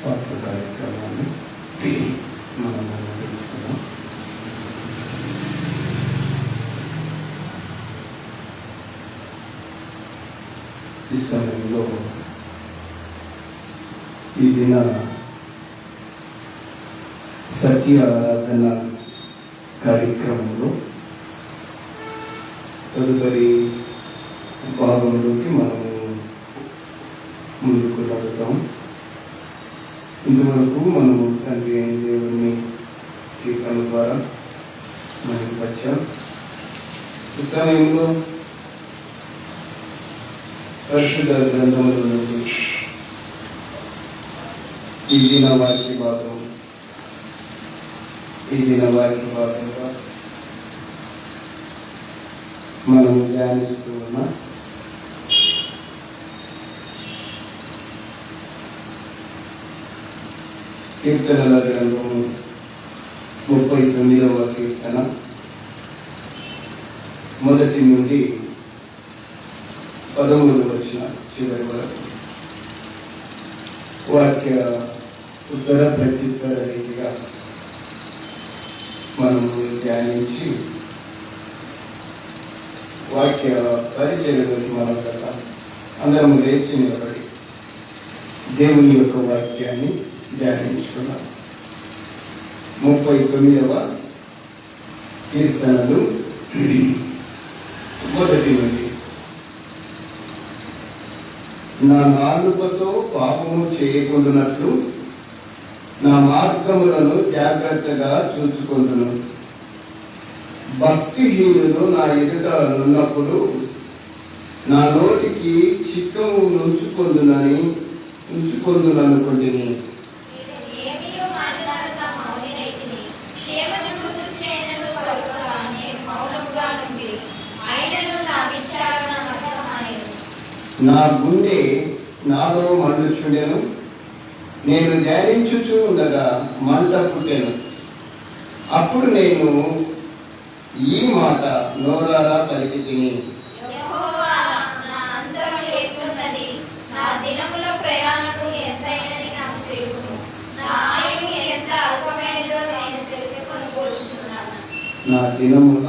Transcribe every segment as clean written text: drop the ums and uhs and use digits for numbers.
వార్త కార్యక్రమాన్ని మనం నిర్వహించుకున్నాం. ఈ సమయంలో ఈ దిన సత్య ఆరాధన కార్యక్రమంలో తదుపరి భాగంలోకి మనము ముందుకు నడుద్దాం. ఇంతవరకు మనము తండ్రి అయిన దేవుని కీర్తన ద్వారా మనకు వచ్చాం. ఈ సమయంలో పరిశుద్ధ గ్రంథముల నుండి ఈ దిన వాక్య భాగంగా మనము ధ్యానిస్తూ ఉన్న కీర్తనల గ్రంథము 39వ కీర్తన మొదటి నుండి 13వ వచనం చివరి వరకు వాక్య ఉత్తర ప్రత్యుత్తర రీతిగా మనము ధ్యానించి వాక్య పరిచయంలోకి మనం కదా అందరం లేచి నిలబడి దేవుని యొక్క వాక్యాన్ని ధ్యానించుకున్నాం. 39వ కీర్తనలు మొదటి నుండి. నా నాలుకతో పాపము చేయకుండానట్లు నా మార్గములను జాగ్రత్తగా చూసుకొందును. భక్తిహీనులు నా ఎదుట ఉన్నప్పుడు నా నోటికి చిక్కము ఉంచుకొందుననుకుంటుని. నా గుండె నాలో మండుచుండెను, నేను ధ్యానించుచు ఉండగా మంట పుట్టెను. అప్పుడు నేను ఈ మాట నోరారా పలికి తిని, నా దినముల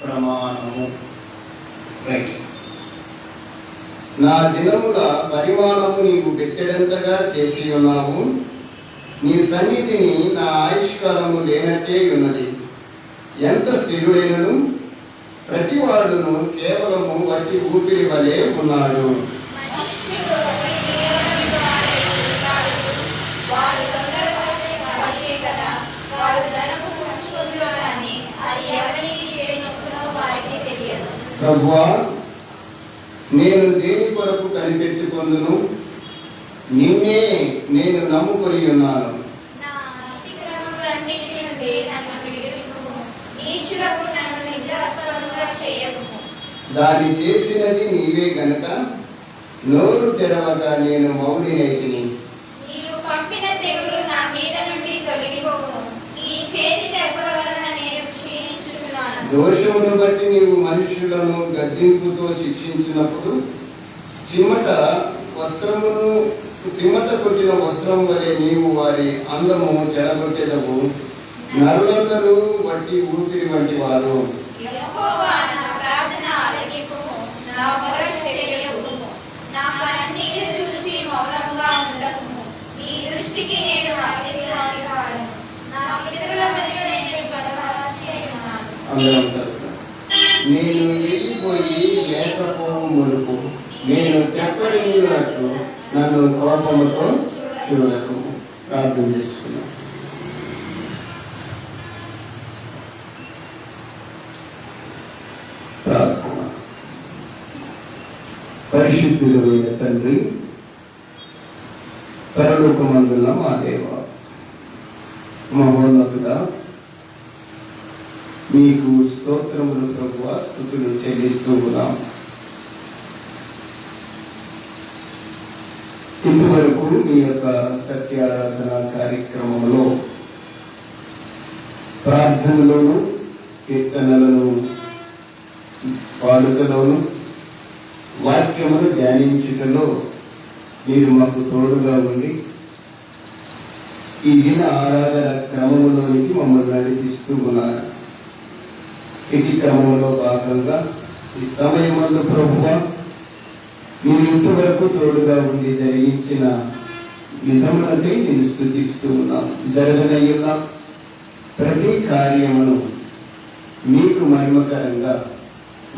ప్రమాణము నా దినముల పరిమాణము నీవు పెట్టెడంతగా చేసి ఉన్నావు. నీ సన్నిధిని నా ఆయుష్కాలము లేనట్టే ఉన్నది. ఎంత స్థిరుడైనను ప్రతివాడును కేవలము వట్టి ఊపిరి వలె ఉన్నాడు. ప్రభువా, నేను దేని కొరకు కనిపెట్టుకొందును? నిన్నే నేను నమ్ముకొని ఉన్నాను. దాన్ని చేసినది నీవే గనక నోరు తెరవగా నేను మౌనినైతిని. దోషమును బట్టి నీవు మనుషులను గద్దింపుతో శిక్షించినప్పుడు చిమ్మట కొట్టిన వస్త్రం వలె నీవు వారి అందము చెడగొట్టేదవు. నరులందరూ వట్టి ఊపిరి వంటి వారు. నేను వెళ్ళిపోయి లేకపోవు మునుపు నేను తెప్పరిల్లినట్లు నన్ను కోపముతో చూడకు. ప్రార్థన చేసుకున్నాను. ప్రార్థన. పరిశుద్ధుడైన తండ్రి, పరలోకమందున్న మా దేవ, మహోన్నతుడా, మీకు స్తోత్రములు ప్రభువా, స్తుతులు చెల్లిస్తూ ఉన్నాం. ఇంతవరకు మీ యొక్క సత్యారాధన కార్యక్రమంలో ప్రార్థనలోను, కీర్తనలను పాడుకలోను వాక్యమును ధ్యానించుటలో మీరు మాకు తోడుగా ఉండి ఈ దిన ఆరాధన క్రమములోనికి మమ్మల్ని నడిపిస్తూ ఉన్నారు. ఇది క్రమంలో భాగంగా ఈ సమయమందు ప్రభువా మీరు ఇంతవరకు తోడుగా ఉండి జరిగించిన విధములకై నేను స్తుతిస్తూ ఉన్నాను. జరగనయ్యున్న ప్రతి కార్యమును మీకు మహిమకరంగా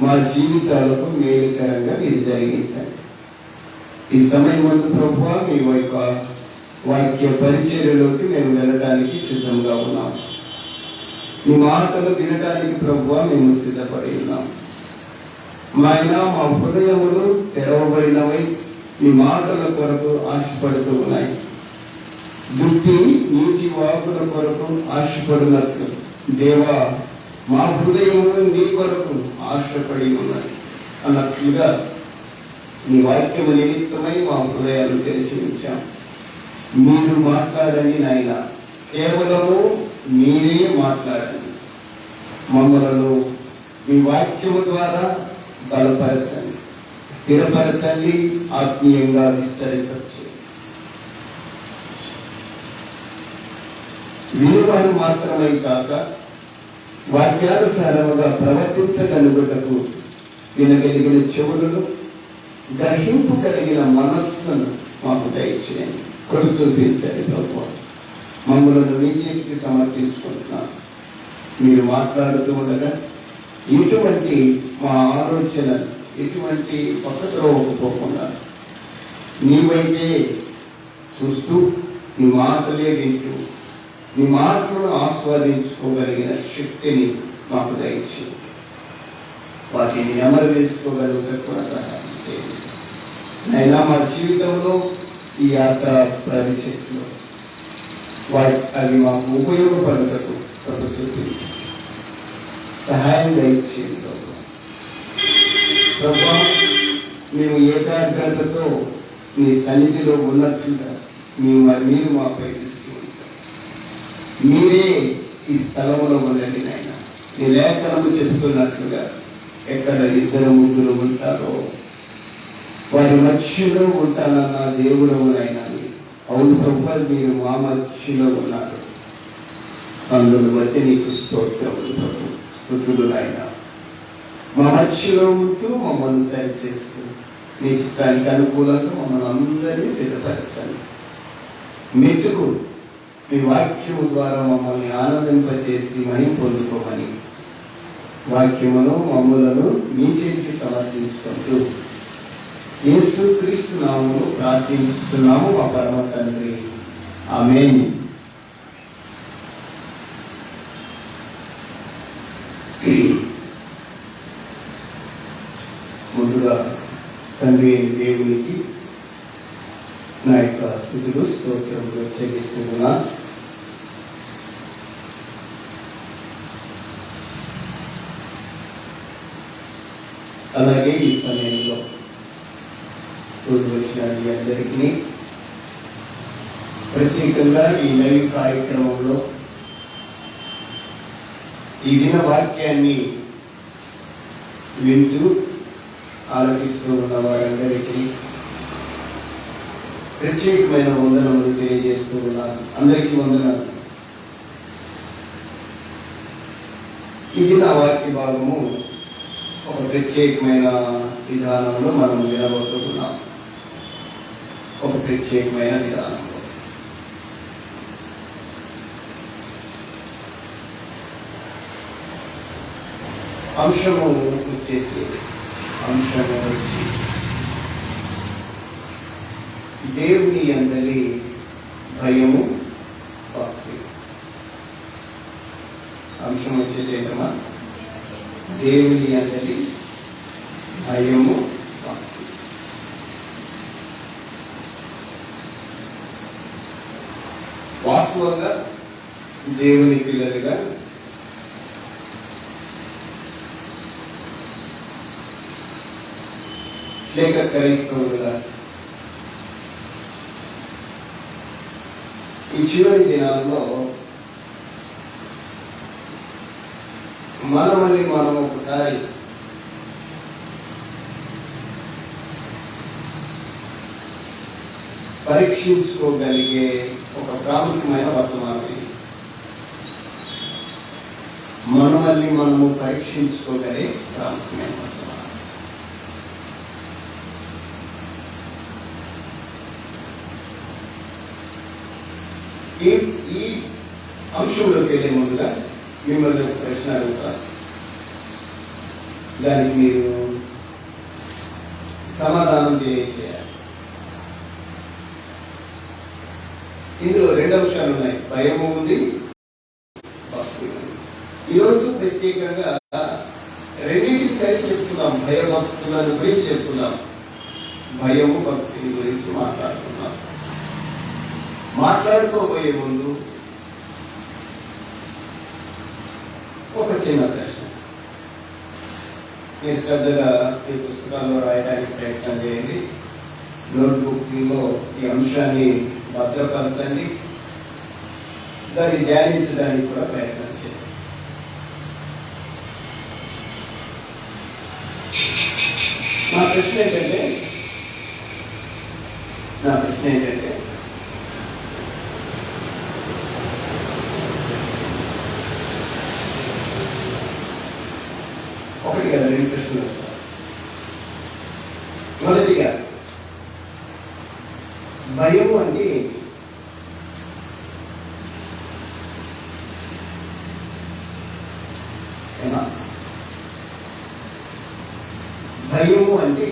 మా జీవితాలకు మేలుకరంగా మీరు జరిగించండి. ఈ సమయమందు ప్రభువా మీ యొక్క వాక్య పరిచర్యలోకి మేము వెళ్ళడానికి సిద్ధంగా ఉన్నాం. మీ మాటలు వినడానికి ప్రభువా మేము సిద్ధపడి ఉన్నాం. మా హృదయములు తెరవబడినవై మీ మాటల కొరకు ఆశపడుతూ ఉన్నాయి. దుప్పి నీటి వాకుల కొరకు ఆశపడినట్లు దేవా మా హృదయములు నీ కొరకు ఆశపడి ఉన్నాయి అన్నట్లుగా నీ వాక్యము నిమిత్తమై మా హృదయాలు తెరిచి ఉంచాం. మీరు మాట్లాడండి నాయన, కేవలము మీరే మాట్లాడండి. మమ్మలను మీ వాక్యము ద్వారా బలపరచండి, స్థిరపరచండి, ఆత్మీయంగా విస్తరింపచేయండి. విలువను మాత్రమే కాక వాక్యానుసారముగా ప్రవర్తించగలుగుటకు వినగలిగిన చెవులను, గ్రహింపు కలిగిన మనస్సును మాకు దయచేయండి. కొడు చూపించండి ప్రభువా. మమ్మల్ని మీ చేతికి సమర్పించుకుంటున్నాను. మీరు మాట్లాడుతూ ఉండగా ఇటువంటి మా ఆలోచన ఎటువంటి పక్కతో పోకుండా నీ వైపే చూస్తూ నీ మాటలే వింటూ నీ మాటలను ఆస్వాదించుకోగలిగిన శక్తిని మాకు దయచేయండి. వాటిని అమలు వేసుకోగలుగుతా కూడా సహాయం చేయండి. అయినా మా జీవితంలో ఈ యాత్ర ప్రవేశంలో అవి మాకు ఉపయోగపడటకు ప్రభు చూపించి సహాయం దయచేయండి. ప్రభు మేము ఏకాగ్రతతో మీ సన్నిధిలో ఉన్నట్లుగా మీరు మాపై దృష్టి ఉంచారు. మీరే ఈ స్థలంలో ఉండండి నాయన. నీ లేఖనము చెబుతున్నట్లుగా ఎక్కడ 2-3 ఉంటారో వారి మధ్యలో ఉంటానన్న దేవుడవు నాయన. అవును ప్రభు, మీరు మా మధ్యలో ఉన్నారు. అందును బట్టి నీకు స్తోత్రములు ప్రభు, స్తుతులు నాయన. మా మధ్యలో ఉంటూ మమ్మల్ని సరి చేస్తూ నీ చిత్తానికి అనుకూలంగా మమ్మల్ని అందరినీ సిద్ధపరచండి. మెట్టుకు మీ వాక్యము ద్వారా మమ్మల్ని ఆనందింపచేసి మహిమ పొందుకోమని వాక్యమును మమ్ములను మీ చేతికి సమర్పించుకుంటూ యేసు క్రీస్తు నామములో ప్రార్థిస్తున్నాము మా పరమ తండ్రి. ఆమేన్. ముందుగా తండ్రి దేవునికి నా యొక్క స్తుతులు స్తోత్రములు చెల్లిస్తున్నా. అలాగే ఈ సమయంలో వచ్చిన మీ అందరికీ ప్రత్యేకంగా ఈ లైవ్ కార్యక్రమంలో ఈ దిన వాక్యాన్ని వింటూ ఆలోచిస్తూ ఉన్న వారందరికీ ప్రత్యేకమైన వందనములు తెలియజేస్తూ ఉన్నాను. అందరికీ వందనాలు. ఈ దిన వాక్య భాగము ఒక ప్రత్యేకమైన విధానంలో మనం వినబోతున్నాం. ఒక ప్రత్యేకమైన విధానంలో అంశము వచ్చి దేవుని అందరి భయము భక్తి. అంశం వచ్చేసేమా దేవుని అందరి భయము భక్తి. వాస్తవంగా దేవుని పిల్లలుగా లేక క్రైస్తవులుగా ఈ చివరి దినాల్లో మనమని మనం ఒకసారి పరీక్షించుకోగలిగే ఒక ప్రాముఖ్యమైన వర్తమానం ఇది. మనమల్ని మనము పరీక్షించుకోగలిగే ప్రాముఖ్యమైన వర్తమానం. ఈ అంశంలోకి వెళ్ళే ముందుగా మిమ్మల్ని ఒక ప్రశ్న అడుగుతాను. దానికి మీరు సమాధానం తెలియజేయాలి. ఇందులో రెండు అంశాలు ఉన్నాయి, భయము ఉంది, భక్తి ఉంది. ఈరోజు ప్రత్యేకంగా రెండింటికి కలిసి చెప్తున్నాం, భయభక్తులను గురించి చెప్తున్నాం, భయము భక్తిని గురించి మాట్లాడుతున్నాం. మాట్లాడుకోబోయే ముందు ఒక చిన్న ప్రశ్న. మీరు శ్రద్ధగా ఈ పుస్తకాల్లో రాయడానికి ప్రయత్నం చేయండి. నోట్బుక్లో ఈ అంశాన్ని భద్రపరచండి, దాన్ని ధ్యానించడానికి కూడా ప్రయత్నం చేయండి. నా ప్రశ్న ఏంటంటే ఒకటి కదా, రెండు ప్రశ్నలు వస్తాయి. మొదటిగా, భయం అంటే ఏంటి? భయము అంటే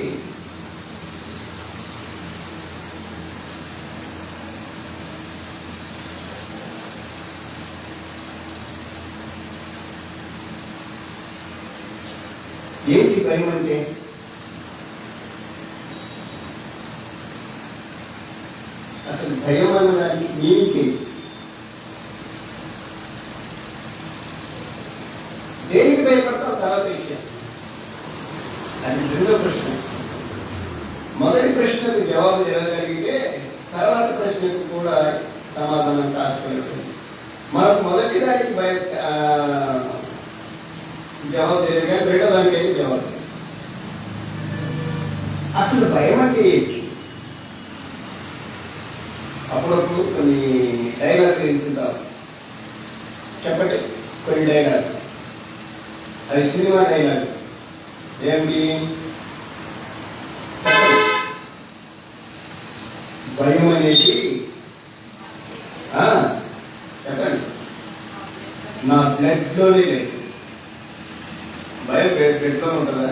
ఏంటి? భయం అంటే అసలు భయం అన్నదానికి మీనింగ్ ఏంటి? దేనికి భయపడతాం తర్వాత విషయం, అది రెండో ప్రశ్న. మొదటి ప్రశ్నకు జవాబు ఇవ్వగలిగితే తర్వాత ప్రశ్నకు కూడా సమాధానం కాసుకోలేదు. మనకు మొదటి దానికి జవాబు తెలియదు, కానీ రెండో దానికి అయితే జవాబు తెలుసు. అసలు భయం అంటే ఏంటి? అప్పుడప్పుడు కొన్ని డైలాగ్ వింటుంటారు. చెప్పండి కొన్ని డైలాగ్. అది సినిమా డైలాగ్. ఏమిటి? భయం అనేది చెప్పండి, నా బ్లడ్లోనే లేదు. భయం బ్లడ్లో ఉంటుందా?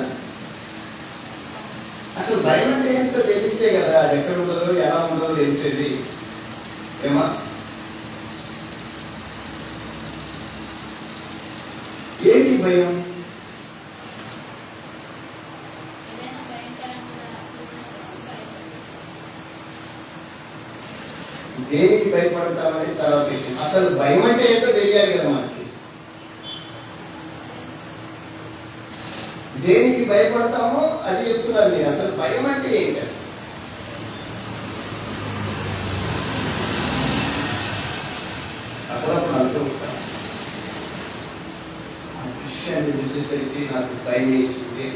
అసలు భయం అంటే ఏంటో తెలిస్తే కదా అది ఎక్కడ ఉంటుందో ఎలా ఉంటుందో తెలిసేది. ఏమా ఏంటి భయం? దేనికి భయపడతామని తర్వాత విషయం. అసలు భయం అంటే ఏంటో తెలియాలి కదా మనకి. దేనికి భయపడతామో అది చెప్తున్నారు మీరు. అసలు భయం అంటే ఏంటి? అసలు అప్పుడప్పుడు అంటూ ఉంటాను, ఆ విషయాన్ని చూసేసరికి నాకు భయం వేసింది.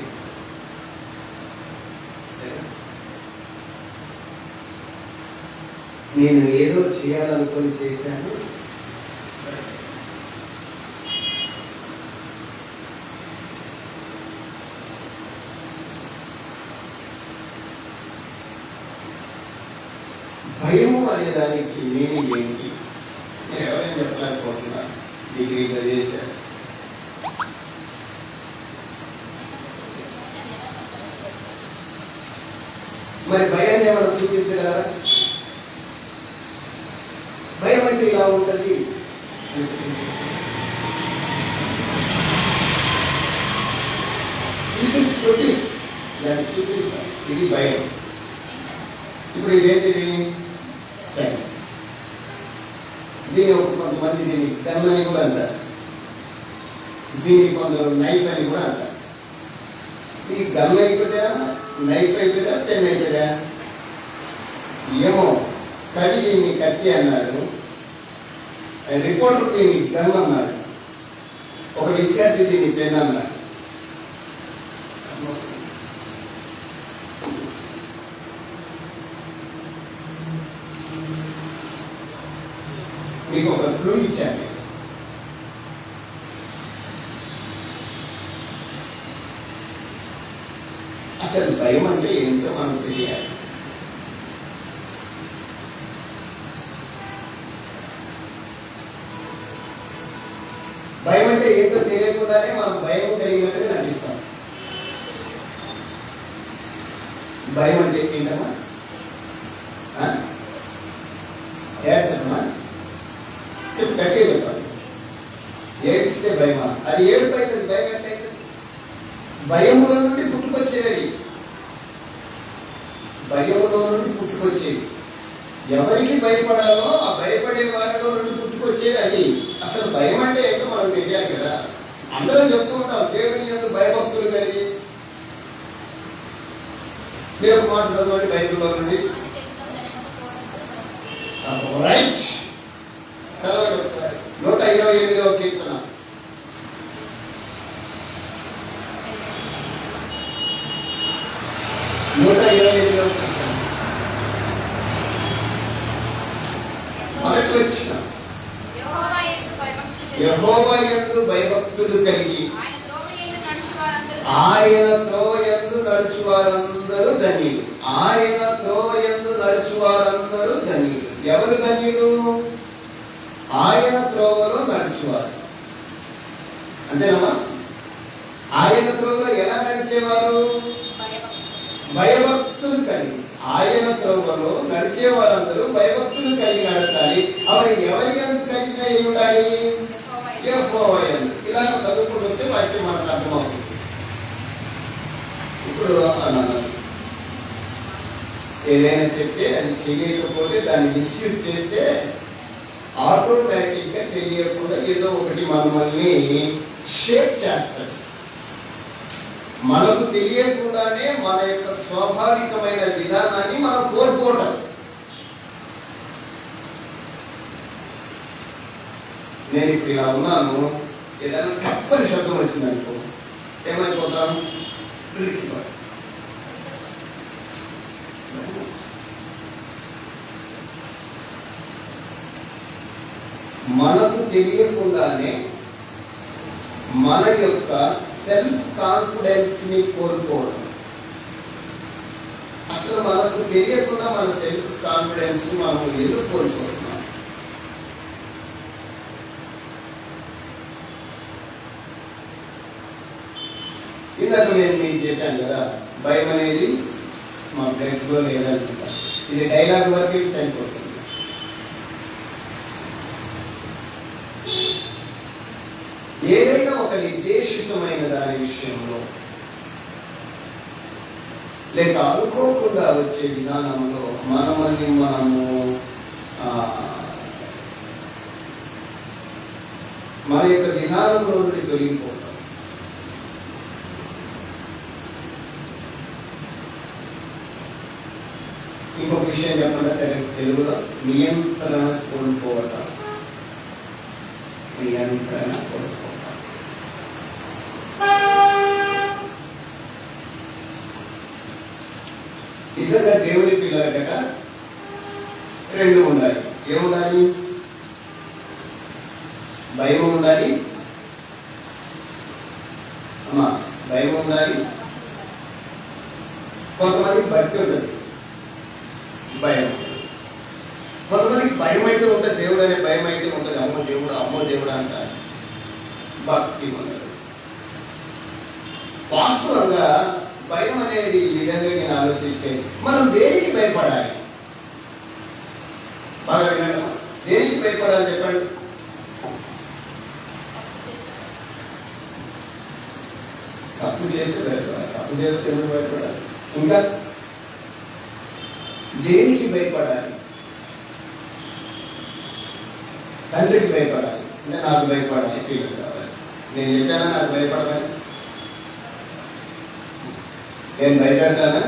నేను ఏదో చేయాలనుకొని చేశాను, భయము అనే దానికి మీనింగ్ ఏంటి? నేను ఎవరైనా చెప్పలేకపోతున్నాను. డిగ్రీగా చేశాను. మరి భయాన్ని ఏమైనా చూపించగలరా? భయం అంటే ఇలా ఉంటుంది. దాన్ని చూపించాలి. ఇది భయం. ఇప్పుడు ఇదేంటిది? దీని కొంతమంది దీన్ని గన్ అని కూడా అంటారు, దీన్ని కొందరు నైఫ్ అని కూడా అంటారు. ఈ గన్ అయిపోతే నైఫ్ అవుతుందా, పెన్ అవుతుందా? ఏమో. కవి దీన్ని కత్తి అన్నాడు, రిపోర్టర్ దీన్ని గన్ అన్నాడు, ఒక విద్యార్థి దీన్ని పెన్ అన్నాడు. మీకు ఒక క్లూ ఇచ్చాను. అసలు భయం అంటే ఏంటో మనకు తెలియాలి. భయం అంటే ఏంటో తెలియకుండానే మనం భయం కలిగినట్టుగా నటిస్తాం. భయం అంటే ఏంటమ్మా? ఏడ్చమ్మా, చెప్పు, గట్టిగా చెప్పాలి. ఏడిస్తే భయమా? అది ఏడుపు అవుతుంది. భయం అంటే భయములో నుండి పుట్టుకొచ్చేవి, భయములో నుండి పుట్టుకొచ్చేవి. ఎవరికి భయపడాలో ఆ భయపడే వారిలో నుండి పుట్టుకొచ్చేది అది. అసలు భయం అంటే ఏంటో మనకు తెలియాలి కదా. అందరం చెప్తూ ఉంటాం దేవుని యందు భయభక్తులు కలిగి. మీరు మాట్లాడుకోండి బైబిల్లో నుండి. రైట్, చదవండి ఒకసారి. 128వ కీర్తన. మొదటి వచ్చిన యెహోవా యందు భయభక్తులు కలిగి ఆయన త్రోవ యందు నడుచు వారందరూ ధన్యులు. ఆయన త్రోవ యందు నడుచు వారందరూ ధన్యులు. ఎవరు ధన్యులు? ఆయన త్రోవలో నడుచువారు. అంతేనమ్మా? ఆయన త్రోవలో ఎలా నడిచేవారు? భయభక్తులు కలిగి. ఆయన త్రోవలో నడిచే వారందరూ భయభక్తులు కలిగి నడచాలి. అవి ఎవరి యందు కలిగిన ఉండాలి? యెహోవా యందు. ఇలా చదువుకుంటూ వస్తే వాక్యం మనకు అర్థమవుతుంది. ఇప్పుడు ఏదైనా చెప్తే అది చేయకపోతే దాన్ని మిస్యూజ్ చేస్తే ఆటోమేటిక్గా తెలియకుండా ఏదో ఒకటి మనల్ని షేప్ చేస్తారు. మనకు తెలియకుండానే మన యొక్క స్వాభావికమైన విధానాన్ని మనం కోల్పోవటం. నేను ఇప్పుడు ఇలా ఉన్నాను, ఏదైనా తప్పని శబ్దం వచ్చిందనుకో ఏమైపోతాను? మనకు తెలియకుండానే మన యొక్క సెల్ఫ్ కాన్ఫిడెన్స్ ని కోల్పోవడం. అసలు మనకు తెలియకుండా మన సెల్ఫ్ కాన్ఫిడెన్స్ ని మనం ఎందుకు కోల్పోతున్నాం? ఇందాక నేను మీకు చెప్పాను కదా, భయం అనేది మా బ్లడ్లో లేదనుకుంటా. ఇది డైలాగ్ వరకే సరిపోతుంది. ఏదైనా ఒక నిర్దేశితమైన దాని విషయంలో లేక అనుకోకుండా వచ్చే విధానంలో మనమని మనము మన యొక్క విధానంలో నుండి తొలగిపోతాం. ఇంకొక విషయం చెప్పండి, తెలుగులో నియంత్రణ కోల్పోవటం. నియంత్రణ కోల్పోవటం. నిజంగా దేవుని పిల్లలకట రెండు ఉండాలి. ఏముండాలి? భయం ఉండాలి. అమ్మా, భయం ఉండాలి. కొంతమందికి భక్తి ఉంటుంది, భయం. కొంతమందికి భయం అయితే ఉంటుంది, దేవుడు అనే భయం అయితే ఉంటుంది. అమ్మో దేవుడు, అమ్మో దేవుడు అంటారు. భక్తి ఉండదు. వాస్తవంగా భయం అనేది ఈ విధంగా నేను ఆలోచిస్తే మనం దేనికి భయపడాలి? బాగా వినండి, దేనికి భయపడాలి చెప్పండి. తప్పు చేస్తే భయపడాలి. తప్పు చేస్తే ఎవరు భయపడాలి? ఇంకా దేనికి భయపడాలి? తండ్రికి భయపడాలి. అంటే నాకు భయపడాలి, పిల్లలు కావాలి. నేను చెప్పానా నాకు భయపడాలి? నేను భయపెడతానా?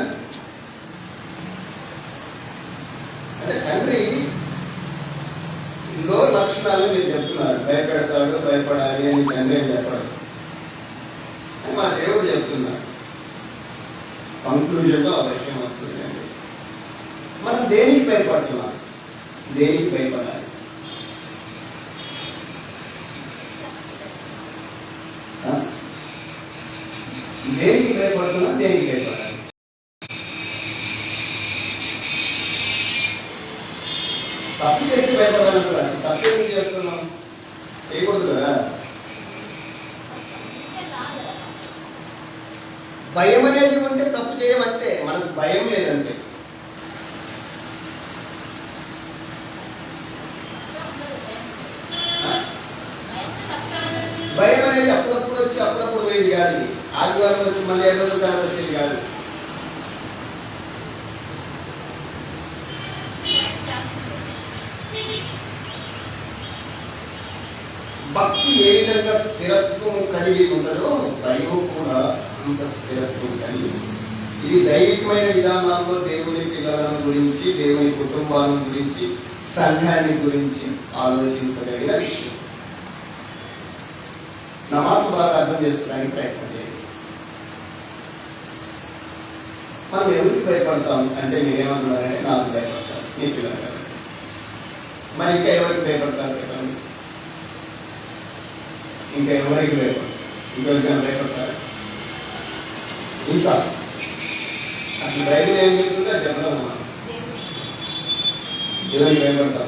అంటే తండ్రి ఎన్నో లక్షణాలు మీరు చెప్తున్నారు. భయపెడతాడు, భయపడాలి అని తండ్రి అని చెప్పడం మా దేవుడు చెప్తున్నాడు. కంక్లూజన్లో ఆ విషయం వస్తుంది. మనం దేనికి భయపడుతున్నాం? దేనికి భయపడాలి? భయపడుతున్నా, దేనికి భయపడాలి? తప్పు చేసి భయపడాలంటారు. తప్పు ఎందుకు చేస్తున్నాం? చేయకూడదు కదా. భయం అనేది ఉంటే తప్పు చేయమంటే, మనకు భయం లేదంటే. భయం అనేది అప్పుడప్పుడు వచ్చి అప్పుడప్పుడు పోయేది కాదు. ఆదివారం వచ్చి మళ్ళీ 2 రోజుల తర్వాత వచ్చేది కాదు. భక్తి ఏ విధంగా స్థిరత్వం కలిగి ఉంటుందో భయం కూడా అంత స్థిరత్వం కలిగి. ఇది దైవికమైన విధానాల్లో దేవుని పిల్లల గురించి, దేవుని కుటుంబాల గురించి, సంఘాన్ని గురించి ఆలోచించగలిగిన విషయం. నా మాట బాగా అర్థం చేసుకోవడానికి ప్రయత్నం చేయండి. మనం ఎవరికి భయపడతాం అంటే మీరేమంటున్నారంటే నాకు భయపడతారు, మీ పిల్లలు కాబట్టి. మరి ఇంకా ఎవరికి భయపడతారు చెప్పండి? ఇంకా ఎవరికి భయపడతారు? ఇంకెవరికైనా భయపడతారు? ఇంకా అసలు బైబిల్ ఏం చెప్తుందో చెప్పడం మనం ఎవరికి భయపడతాం?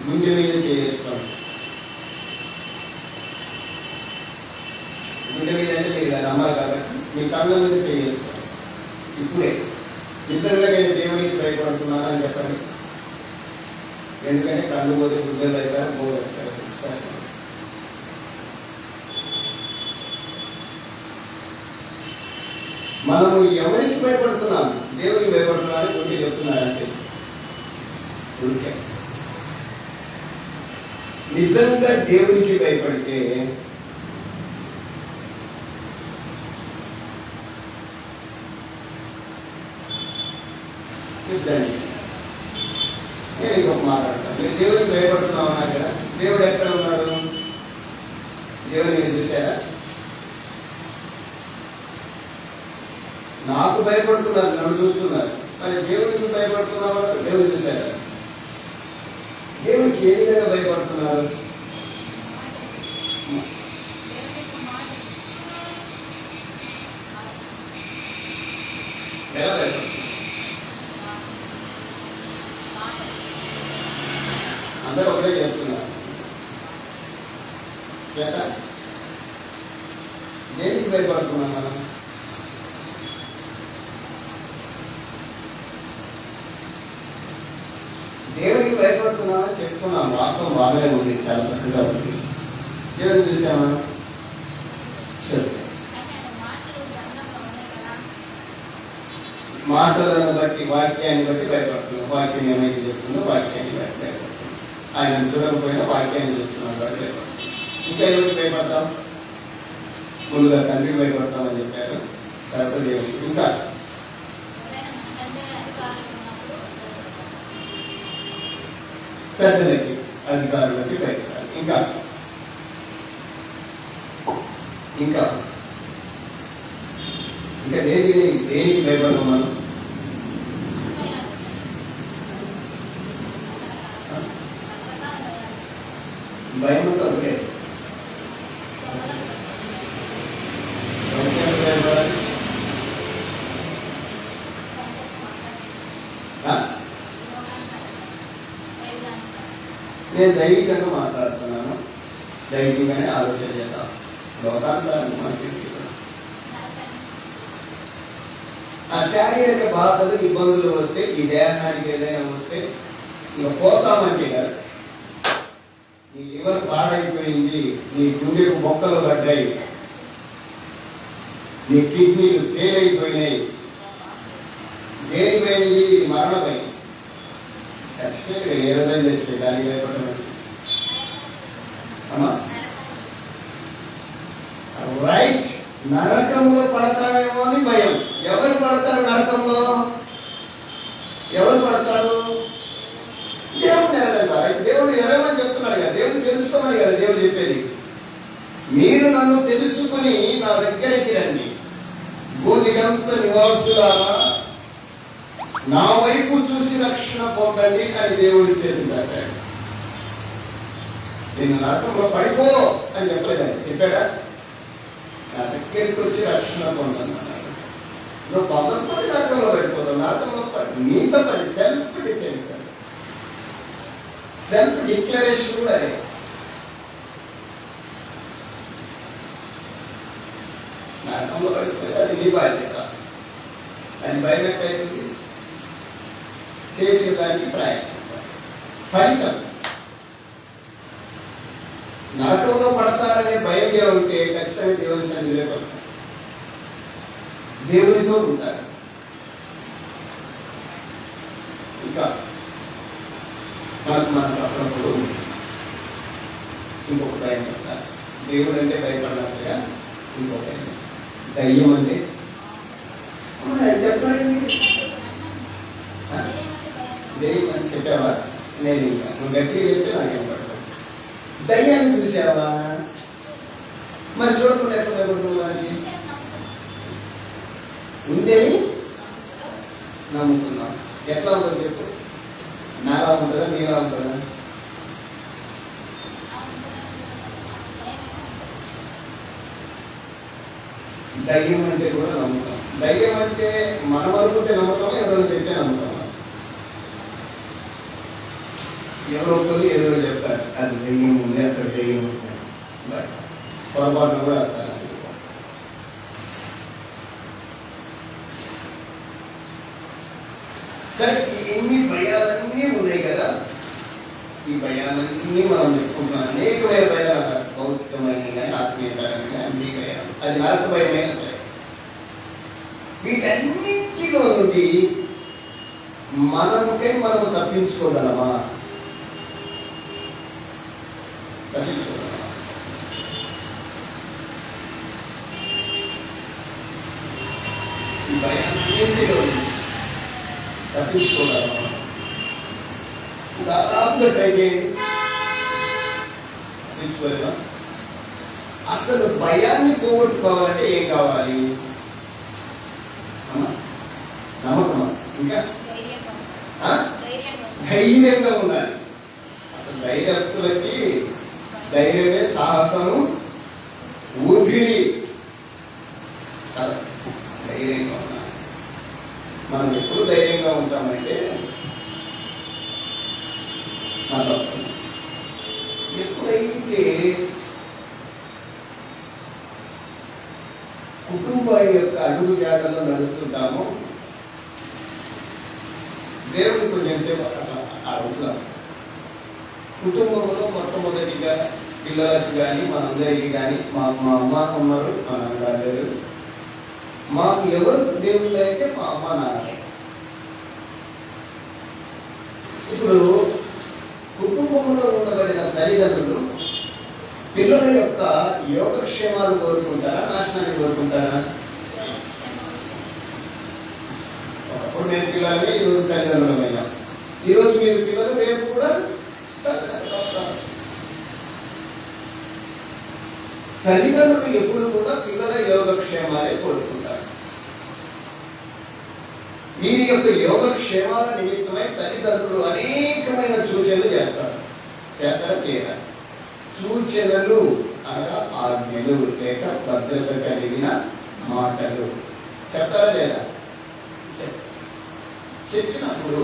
గుండె మీద చేసుకోండి. గుండె మీద అంటే మీరు నమ్మాలి కాబట్టి మీ కళ్ళ మీద చేసుకోండి. ఇప్పుడే నిజంగా నేను దేవునికి భయపడుతున్నాను అని చెప్పండి. ఎందుకంటే కళ్ళు పోతే గుండెలు అవుతారు, పోగొట్టారు. మనము ఎవరికి భయపడుతున్నాం? దేవునికి భయపడుతున్నారని కొన్ని చెప్తున్నారంటే ఊరికే. నిజంగా దేవునికి భయపడితే నేను ఇంకొక మాట్లాడతాను. మీరు దేవునికి భయపడుతున్నావు అన్నారు కదా, దేవుడు ఎక్కడ ఉన్నాడు? దేవుని చూసారా? నాకు భయపడుతున్నారు, నన్ను చూస్తున్నారు. మరి దేవునికి భయపడుతున్నావు, దేవుని చూసారా? దేవునికి ఏ విధంగా భయపడుతున్నారు? ఎలా భయపడుతున్నారు? అందరూ ఒకటే చేస్తున్నారు. దేనికి భయపడుతున్నాం మనం? దేవునికి భయపడుతున్నామని చెప్పుకున్నాం. వాస్తవం బాగానే ఉంది, చాలా చక్కగా ఉంది. దేవుని చూసామా? మాటలను బట్టి, వాక్యాన్ని బట్టి భయపడుతున్నాం. వాక్యం ఏమైతే చెప్తుందో వాక్యాన్ని బట్టి భయపడుతున్నాం. ఆయన చూడకపోయినా వాక్యాన్ని చూస్తున్నాం కాబట్టి భయపడుతున్నాం. ఇంకా ఎవరికి భయపడతాం? ముందుగా తండ్రికి భయపడతామని చెప్పారు, తర్వాత దేవునికి. ఇంకా పెద్దలకి, అధికారులకి భయపడాలి. ఇంకా ఇంకా ఇంకా దేనికి భయపడతాం మనం? భయంతో ఒకటే. భయపడాలి. నేను దైవికంగా మాట్లాడుతున్నాను, దైవికంగానే ఆలోచన చేద్దాం. లోకానుసారం మనకి ఆ శారీరక బాధలు, ఇబ్బందులు వస్తే, ఈ దేహానికి ఏదైనా వస్తే ఇంకా పోతామంటే కదా. నీ లివర్ పాడైపోయింది, నీ గుండెకు బొక్కలు పడ్డాయి, నీ కిడ్నీలు ఫెయిల్ అయిపోయినాయి, దేనిపోయినది? మరణపోయింది. ఖచ్చితంగా ఏ విధంగా తెచ్చిపోయి దానికి భయపడమే. అమ్మా రైట్. నరకంలో పడతామేమో అని భయం. ఎవరు పడతారు నరకంలో? ఎవరు పడతారు? దేవుడిని ఎరగలేదు. దేవుడు ఎరగమని చెప్తున్నాడు కదా, దేవుడు తెలుసుకోమని కదా దేవుడు చెప్పేది. మీరు నన్ను తెలుసుకుని నా దగ్గరికి రండి, భూదిగంత నివాసులారా నా వైపు చూసి రక్షణ పొందండి అని దేవుడు చెప్పాడు. నేను నరకంలో పడిపో అని చెప్పలేదండి, చెప్పాడా? నా దగ్గరికి వచ్చి రక్షణ పొందన్నాడు. నువ్వు పొందకపోతే నరకంలో పడిపోతావు. నరకంలో నీతో పడి సెల్ఫ్ డిఫెన్స్, సెల్ఫ్ డిక్లరేషన్ కూడా అదే. నరకంలో పడిపోతే అది నీ బాధ్యత. అది భయం ఎక్కడైతుంది? చేసిన దానికి ప్రయత్నిస్తాం, ఫలితం. నరకంలో పడతారనే భయంగా ఉంటే ఖచ్చితంగా దేవుని సన్నిధిలోకి వస్తారు, దేవునితో ఉంటారు. ఇంకా మనకు అప్పుడప్పుడు ఇంకొక భయం చెప్తారు. దేవుడు అంటే భయపడినట్టుగా ఇంకొక భయం, దయ్యం అంటే చెప్పండి. దయ్యం అని చెప్పావా? నేను ఇంకా నువ్వు గట్టిగా చెప్తే నాకేం పడతావు. దయ్యాన్ని చూసావా? మరి చూడకుండా ఎట్లా భయపడుతున్నావు? అని ఉందని నమ్ముతున్నావు. ఎట్లా ఉంటుంది చెప్పు? నాలా ఉంటుందా, నీలా ఉంటుందా? దయ్యం అంటే కూడా నమ్ముతాం. దయ్యం అంటే మనం అనుకుంటే నమ్ముతామా, ఎవరైనా చెప్తే నమ్ముతామా? ఎవరో ఒకరు ఏదో చెప్తారు అది దయ్యం ఉంది, అక్కడ దయ్యం ఉంది, బట్ పొరపాటున కూడా వస్తారు. సరే, ఎన్ని భయాలన్నీ ఉన్నాయి కదా, ఈ భయాలన్నీ మనం చెప్పుకుంటున్నాం. అనేకమైన భయాలు, భౌతికమైన కానీ ఆత్మీయకరమైన అన్ని భయాలు, అది నరక భయమైన సరే. వీటన్నింటిలో నుండి మనకే మనము తప్పించుకోగలమా? తప్పించుకోగలమా? ఈ భయాలన్నింటిలో తప్పించుకోగలమా? దాదాపుగా ట్రై చేయండి, తప్పించుకోలేదా? అసలు భయాన్ని పోగొట్టుకోవాలంటే ఏం కావాలి? నమ్మకమా? ఇంకా ధైర్యంగా ఉండాలి. అసలు ధైర్యస్తులకి ధైర్యమే సాహసము ఊపిరి. ధైర్యంగా ఉండాలి. మనం ఎప్పుడు ధైర్యంగా ఉంటామంటే ఎప్పుడైతే కుటుంబం యొక్క అడుగు జాడల్లో నడుస్తుంటామో దేవుడు కొంచెం సేపు అడుగుతాం. కుటుంబంలో మొట్టమొదటిగా పిల్లలకి కానీ మనందరికీ కానీ మా అమ్మ ఉన్నారు, మా నాన్నగారు లేరు. మాకు ఎవరు దేవుళ్ళు అంటే మా అమ్మ నాన్న. ఇప్పుడు కుటుంబంలో ఉండబడిన తల్లిదండ్రులు పిల్లల యొక్క యోగక్షేమాలు కోరుకుంటారా, నాశనాన్ని కోరుకుంటారా? ఒకప్పుడు నేను పిల్లలమే, ఈరోజు తల్లిదండ్రులమైనా. ఈరోజు మీరు పిల్లలు, రేపు కూడా తల్లిదండ్రులు ఎప్పుడు కూడా పిల్లల యోగక్షేమాలే కోరుకుంటారు. వీరి యొక్క యోగక్షేమాల నిమిత్తమై తల్లిదండ్రులు అనేకమైన సూచనలు చేస్తారు. చేస్తారా, చేయరా? సూచనలు అనగా ఆజ్ఞలు లేక భద్రత కలిగిన మాటలు చెప్తారా లేదా? చెప్పినప్పుడు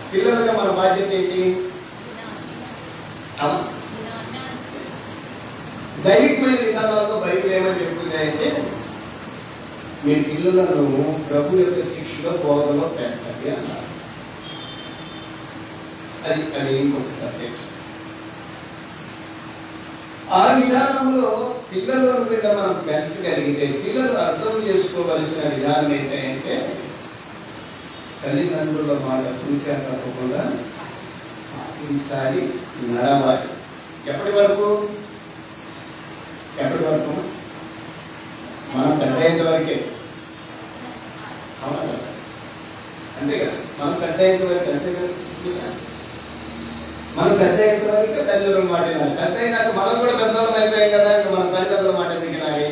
పిల్లలుగా మన బాధ్యత ఏంటి? దైవికమైన విధానాల్లో బైబిల్ ఏమని చెప్తుంది అంటే, మీ పిల్లలను ప్రభు యొక్క శిక్షలో బోధలో పెంచండి అన్నారు. అది ఇంకొక సబ్జెక్ట్. ఆ విధానంలో పిల్లల మీద మనం పెంచగలిగితే పిల్లలు అర్థం చేసుకోవలసిన విధానం ఏంటంటే, తల్లిదండ్రుల మాట తూచా తప్పకుండా పాటించాలి, నడవాలి. ఎప్పటి వరకు మనం పెద్ద అయ్యేంత వరకే. అవునా కదా? అంతే కదా, మనం పెద్ద అయ్యేంత వరకు. అంతే కదా, మనం పెద్ద అయ్యేంత వరకే తల్లిదండ్రుల మాట వినాలి. పెద్ద అయినాక మనం కూడా పెద్దవాళ్ళం అయిపోయాం కదా, ఇంకా మన తల్లిదండ్రుల మాట వినాలి.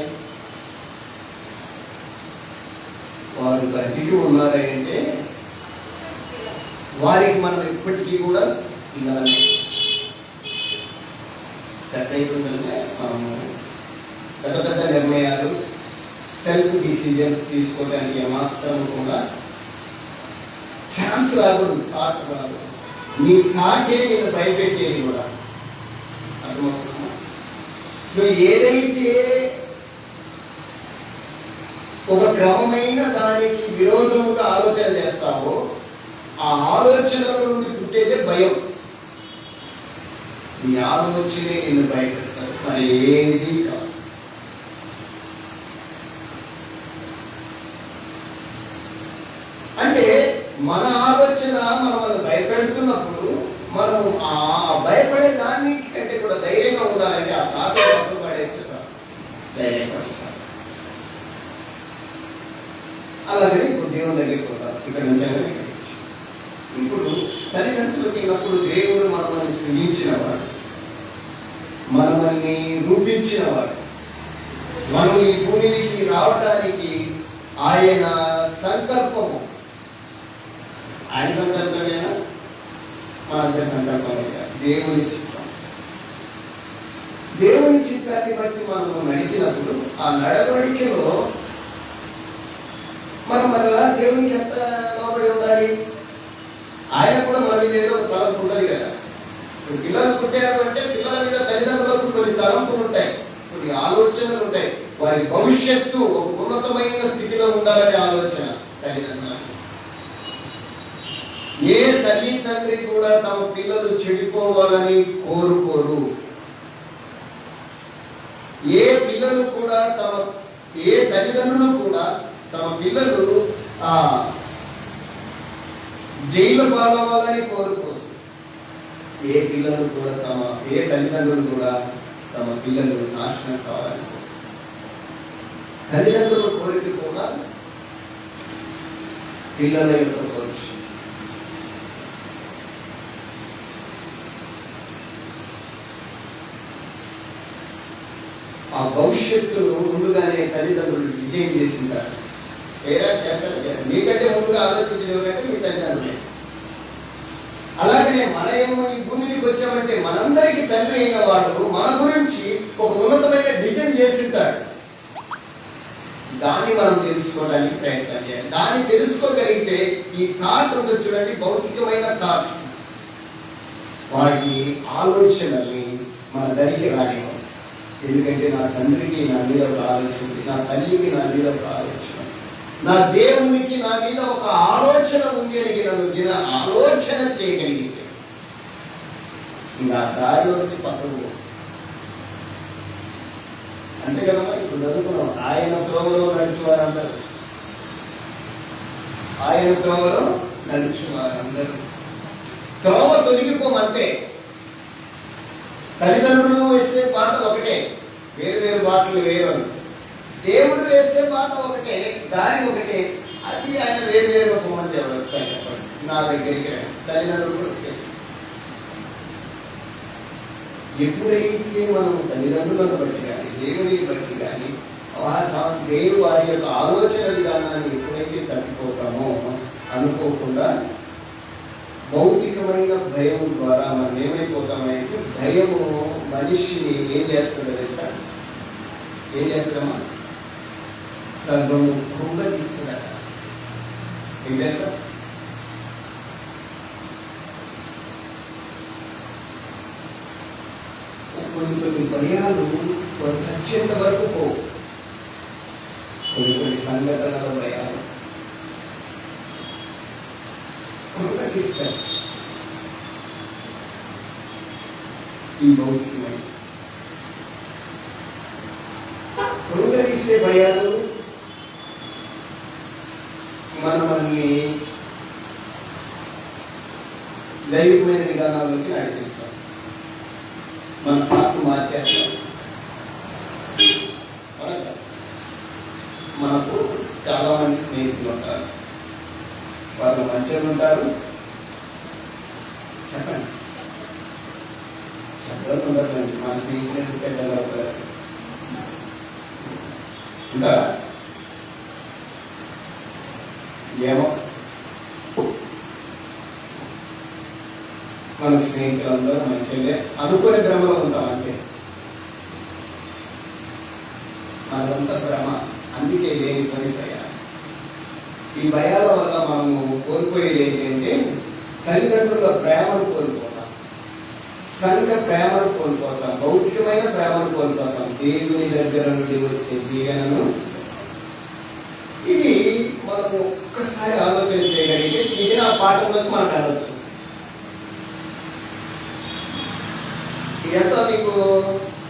వారు బ్రతికి ఉన్నారంటే వారికి మనం ఎప్పటికీ కూడా పిల్లలమే. కట్ అవుతుందంటే మనము పెద్ద పెద్ద నిర్ణయాలు, సెల్ఫ్ డిసిజన్స్ తీసుకోవడానికి ఏమాత్రం కూడా ఛాన్స్ రాకూడదు, థాట్ రాకూడదు. నీ థాటే నేను భయపెట్టేది కూడా. అర్థమవుతుందా? నువ్వు ఏదైతే ఒక క్రమమైన దానికి విరోధముగా ఆలోచన చేస్తావో ఆ ఆలోచనల నుండి పుట్టేదే భయం. నీ ఆలోచనే నిన్ను భయపెడతారు, మరి ఏది కాదు. అంటే మన ఆలోచన మనల్ని భయపెడుతున్నప్పుడు మనం ఆ భయపడే దాన్ని కంటే కూడా ధైర్యంగా ఉండాలంటే ఆ తాత పడేస్తే ధైర్యంగా ఉంటారు. అలాగని ఇప్పుడు దేవుని దగ్గరికి పోతారు. ఇక్కడ నుంచి ఇప్పుడు తల్లిదండ్రులకి వెళ్ళినప్పుడు దేవుడు మనల్ని సృజించినవాడు, మనల్ని రూపించినవాడు. మనం ఈ భూమికి రావడానికి ఆయన సంకల్పము, ఆయన సంకల్పమేనా మనందరి సంకల్పమేనా? దేవుని చిత్తం. దేవుని చిత్తాన్ని బట్టి మనం నడిచినప్పుడు ఆ నడవడికలో మనం మరలా దేవునికి ఎంత లోబడి ఉండాలి? ఆయన కూడా మన మీద ఏదో తలంపు ఉండాలి కదా. ఇప్పుడు పిల్లలు పుట్టారు అంటే పిల్లల మీద తల్లిదండ్రులకు కొన్ని తలంపులు ఉంటాయి, కొన్ని ఆలోచనలు ఉంటాయి. వారి భవిష్యత్తు ఒక ఉన్నతమైన స్థితిలో ఉండాలనే ఆలోచన తల్లిదండ్రులకు. ఏ తల్లి తండ్రి కూడా తమ పిల్లలు చెడిపోవాలని కోరుకోరు. ఏ పిల్లలు కూడా ఏ తల్లిదండ్రులు కూడా తమ పిల్లలు జైలు పాలవ్వాలని కోరుకోరు. ఏ పిల్లలు కూడా ఏ తల్లిదండ్రులు కూడా తమ పిల్లలు నాశనం కావాలని కోరు. తల్లిదండ్రుల కోరిక కూడా పిల్లల యొక్క కోరిక. ఆ భవిష్యత్తును ముందుగానే తల్లిదండ్రులు విజయం చేసింటారు. మీకంటే ముందుగా ఆలోచించిన ఎవరంటే మీ తల్లిదండ్రులే. అలాగనే మన ఏమో ఈ భూమికి వచ్చామంటే మనందరికీ తండ్రి అయిన వాడు మన గురించి ఒక ఉన్నతమైన డిజైన్ చేసింటాడు. దాన్ని మనం తెలుసుకోవడానికి ప్రయత్నం చేయాలి. దాన్ని తెలుసుకోగలిగితే ఈ థాట్ ఉంటుంది చూడండి, భౌతికమైన థాట్స్, వాటి ఆలోచనల్ని మన దరికి రానివ్వం. ఎందుకంటే నా తండ్రికి నా మీద ఒక ఆలోచన ఉంది, నా తల్లికి నా మీద ఒక ఆలోచన, నా దేవునికి నా మీద ఒక ఆలోచన ఉంది అని నన్ను ఆలోచన చేయగలిగితే ఇంకా దారిలో నుంచి పక్కకు అంతే కదమ్మా. ఇప్పుడు చదువుకున్నాం, ఆయన త్రోవలో నడిచేవారందరూ, ఆయన త్రోవలో నడిచేవారందరూ. త్రోవ తొలగిపోమంతే. తల్లిదండ్రులు వేసే పాట ఒకటే, వేరు వేరు పాటలు వేరు. దేవుడు వేసే పాట ఒకటే, దారి ఒకటే. అది ఆయన వేరు వేరు పోమంటే ఎవరు నా దగ్గరికి తల్లిదండ్రులు కూడా సేమ్. ఎప్పుడైతే మనం తల్లిదండ్రులను బట్టి కానీ దేవుని బట్టి కానీ దేవుడు వారి యొక్క ఆలోచన విధానాన్ని ఎప్పుడైతే తప్పిపోతామో అనుకోకుండా భౌతికమైన భయం ద్వారా మనం ఏమైపోతామంటే, భయము మనిషిని ఏం చేస్తుందో తెలుసా? ఏం చేస్తుందమ్మా? సర్వము కృంగతీస్తుందట. ఏం చేస్తా? కొన్ని భయాలు చచ్చేంత వరకు పోవు. కొన్ని సంఘటనల భయాలు కృంగతీస్తాయి. ఈ భౌతికమైన కృంగతీసే భయాలు మనల్ని దైవికమైన విధానాల్లోకి నడిపించాలి. మన పాటను మార్చేస్తాం. మనకు చాలా మంది స్నేహితులు ఉంటారు, వాళ్ళు మంచిగా ఉంటారు. చెప్పండి, చెడ్డలు ఉండదండి. మన స్నేహితులు చెడ్డలు ఉంటారు ఉంటారా? ఏమో, మన స్నేహితులందరూ మంచిగా అనుకునే భ్రమలో ఉంటాం. అంటే అదంతా భ్రమ. అందుకే లేని పని భయాలు. ఈ భయాల వల్ల మనము కోల్పోయేది ఏంటంటే తల్లిదండ్రుల ప్రేమను కోల్పోతాం, సంఘ ప్రేమను కోల్పోతాం, భౌతికమైన ప్రేమను కోల్పోతాం, దేవుని దగ్గర నుండి వచ్చే దీవెనను. ఇది మనము ఒక్కసారి ఆలోచన చేయగలిగితే ఇది నా పాఠంలోకి మనకు వెళ్ళవచ్చు. ఇదంతా మీకు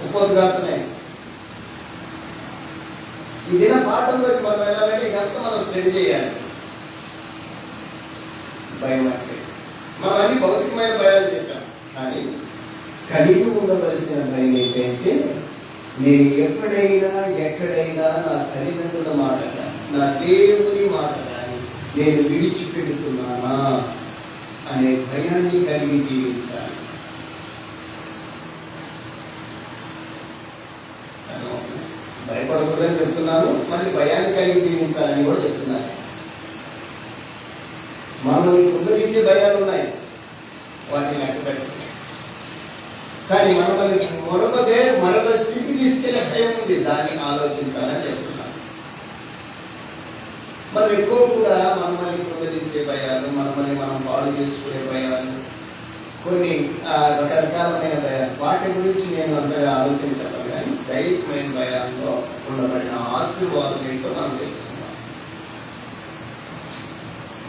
ఉపోద్ఘాతమే. ఇదిన పాఠంలోకి మనం వెళ్ళాలంటే ఇదంతా మనం స్టడీ చేయాలి. భయం అంటే మనం అన్ని భౌతికమైన భయాలు చెప్పాం, కానీ కలిగి ఉండవలసిన భయం ఏంటంటే నేను ఎక్కడైనా నా తల్లిదండ్రుల మాట కానీ నా దేవుని మాట కానీ నేను విడిచిపెడుతున్నానా అనే భయాన్ని కలిగి జీవించాలి. భయపడకూడదని చెప్తున్నాను, మళ్ళీ భయాన్ని కలిగి జీవించాలని కూడా చెప్తున్నాను. మనం కుంగదీసే భయాలు ఉన్నాయి, వాటిని లెక్క పెట్టుకున్నాయి. కానీ మరొక స్థితి తీసుకెళ్లే భయం ఉంది, దాన్ని ఆలోచించాలని చెప్తున్నాను. మనం ఎక్కువ కూడా మనల్ని కుంగదీసే భయాలు, మనల్ని మనం పాడు చేసుకునే భయాలు, కొన్ని రకరకాలమైన భయాలు, వాటి గురించి నేను అంతగా ఆలోచించాను. కానీ దైవికమైన భయాల్లో ఉండబడిన ఆశీర్వాదం ఏంటో మనం తెలుసుకుందాం.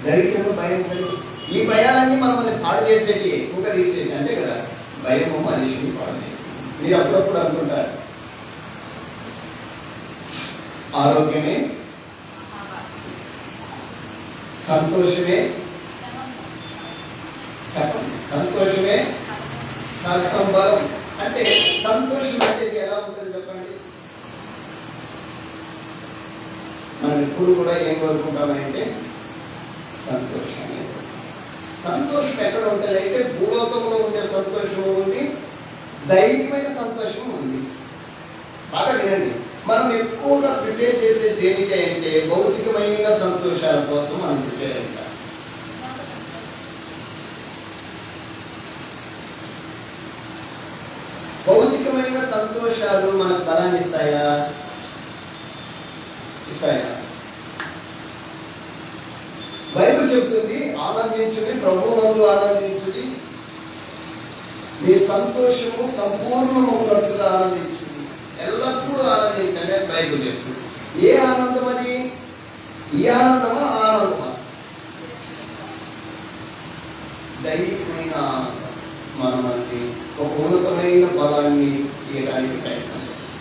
దైవికంగా భయం కలిగి ఈ భయాలన్నీ మనల్ని పాడు చేసేటి, ఎక్కువగా తీసేది అంతే కదా. భయము మనిషిని పాడు చేసేది. మీరు అప్పుడప్పుడు అనుకుంటారు ఆరోగ్యమే, సంతోషమే, సంతోషమే సగం బలం. అంటే సంతోషం అంటే ఎలా ఉంటుంది చెప్పండి? మనం ఎప్పుడు కూడా ఏం కోరుకుంటామంటే సంతోషాన్ని. సంతోషం ఎక్కడ ఉంటుంది అంటే భూలోకంలో ఉండే సంతోషం ఉంది, దైవికమైన సంతోషం ఉంది. బాగా వినండి, మనం ఎక్కువగా ప్రిపేర్ చేసే దేనికి అంటే భౌతికమైన సంతోషాల కోసం మనం ప్రిపేర్ అవుతాం. భౌతికమైన సంతోషాలు మనకు బలాన్ని ఇస్తాయా? బైబిల్ చెప్తుంది ఆనందించుడి, ప్రభువునందు ఆనందించుడి, మీ సంతోషము సంపూర్ణమవునట్లుగా ఆనందించుడి, ఎల్లప్పుడూ ఆనందించండి అని బైబిల్ చెప్తుంది. ఏ ఆనందం అది? ఈ ఆనందమా? ఆనందమా? దైవికమైన ఆనందం మనకి ఒక ఉన్నతమైన బలాన్ని ఇవ్వడానికి ప్రయత్నం చేస్తాం.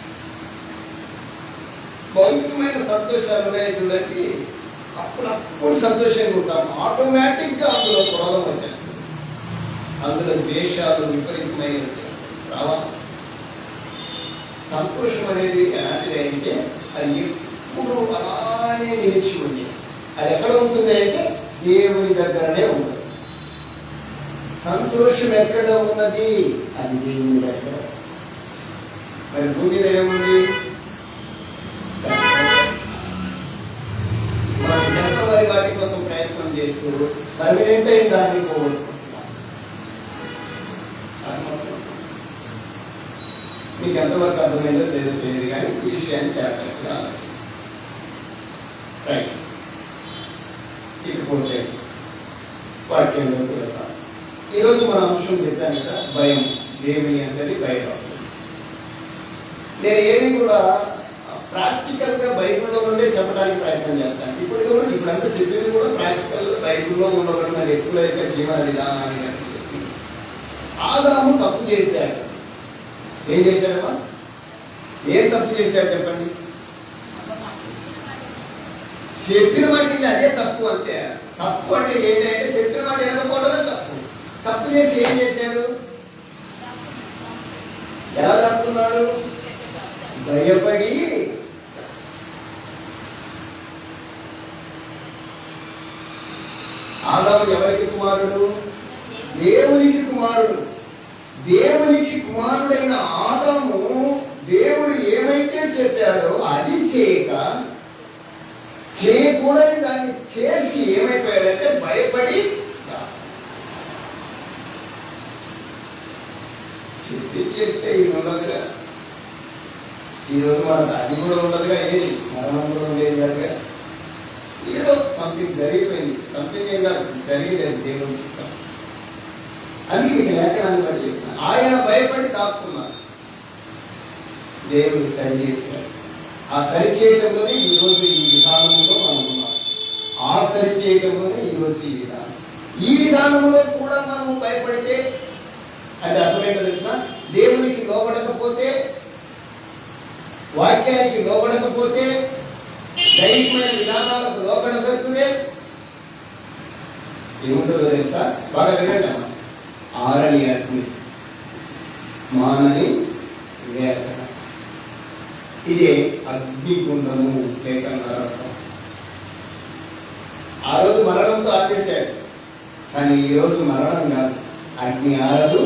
భౌతికమైన సంతోషాలు ఉన్నాయి చూడండి, అప్పుడప్పుడు సంతోషంగా ఉంటాం, ఆటోమేటిక్గా అందులో క్రోధం వచ్చేస్తుంది, అందులో ద్వేషాలు విపరీతమైన వచ్చేస్తాయి. రావా? సంతోషం అనేది ఎలాంటిది అంటే అది ఎప్పుడు అలానే నిలిచి ఉంది. అది ఎక్కడ ఉంటుంది అంటే దేవుని దగ్గరనే ఉంటుంది. సంతోషం ఎక్కడ ఉన్నది? అది దేవుని దగ్గర. మరి భూమి మీద ఏముంది? మనం ఎంతవారి వాటి కోసం ప్రయత్నం చేస్తూ పర్మనెంట్ అయిన దాన్ని పోగొట్టుకుంటున్నాం. మీకు ఎంతవరకు అర్థమైందో లేదో తెలియదు, కానీ ఈ విషయాన్ని జాగ్రత్తగా ఆలోచించాలి. రైట్, ఇకపోతే వాక్యంలోకి వెళ్తాం. ఈరోజు మన అంశం చెప్పాను కదా, భయం. దేవుని అందరి భయం. నేను ఏది కూడా ప్రాక్టికల్గా బైబిల్లో నుండే చెప్పడానికి ప్రయత్నం చేస్తాను. ఇప్పుడంతా చెప్పింది కూడా ప్రాక్టికల్ బైబిల్లో ఉండబడిన వ్యక్తుల యొక్క జీవన విధానాన్ని. ఆదాము తప్పు చేశాడు. ఏం చేశాడమ్మా? ఏం తప్పు చేశాడు చెప్పండి? చెప్పిన మాట అదే తప్పు అంతే. తప్పు అంటే ఏంటంటే చెప్పిన మాట వినకపోవడమే తప్పు. తప్పు చేసి ఏం చేశాడు? ఎలా తప్పుతున్నాడు? భయపడి ఆదాము ఎవరికి కుమారుడు? దేవునికి కుమారుడు. దేవునికి కుమారుడైన ఆదాము దేవుడు ఏమైతే చెప్పాడో అది చేయకూడని దాన్ని చేసి ఏమైపోయాడంటే భయపడి చెప్తే ఉండదుగా. ఈరోజు మనకు అది కూడా ఉండదుగా, ఏది మరణం కూడా ఉండేది కాదుగా. ఏదో సంథింగ్ జరిగిపోయింది, సంథింగ్ ఏం కాదు, జరిగేది దేవుని చిత్తం. అది మీకు లేఖనాన్ని బట్టి చెప్తున్నాను. ఆయన భయపడి దాక్కున్నారు, దేవుడు సరి చేశాడు. ఆ సరి చేయడంలోనే ఈరోజు ఈ విధానంలో మనం ఉన్నాం. ఆ సరి చేయడంలోనే ఈరోజు ఈ విధానం. ఈ విధానంలో కూడా మనము భయపడితే అంటే అర్థమేంటో తెలిసిన, దేవునికి లోబడకపోతే, వాక్యానికి లోబడకపోతే, దైవికమైన విధానాలకు లోబడకపోతే ఏముంటుందో తెలుసా? బాగా వినండి. ఆరని అగ్ని, మానని వేదన, ఇదే అగ్నిగుండము లేక నరకం. ఆ రోజు మరణంతో ఆపేశాడు, కానీ ఈరోజు మరణం కాదు, అగ్ని ఆరదు.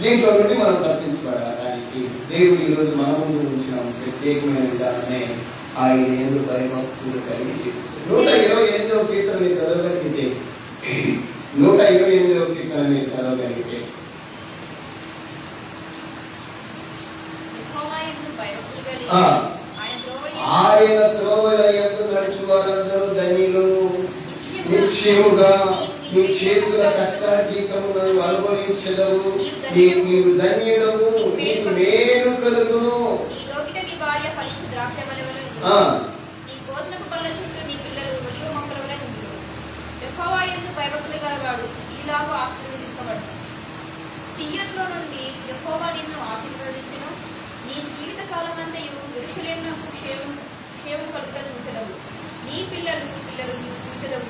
దీంట్లో నుండి మనం తప్పించబడడానికి దేవుడు ఈరోజు మన ముందు ఉంచిన ప్రత్యేకమైన విధానమే ఆయన ఎందుకు భయభక్తులు కలిగి చూపిస్తారు. 128వ కీర్తన మీరు చదవగలిగితే, 128వ కీర్తన మీరు చదవగలిగితే, ఆయన త్రోవల యందు నడుచు వారందరూ ధన్యులు, నిశ్చయముగా నీ చేతుల కష్టార్జితమును అనుభవించదవు, నీవు ధన్యుడవు, నీకు మేలు కలుగును. సియోనులో నుండి యెహోవా నిన్ను ఆశీర్వదించును, నీ జీవిత కాలమంతయు యెరూషలేమునకు క్షేమము కలుగుట చూచెదవు, నీ పిల్లలు నీవు చూచెదవు,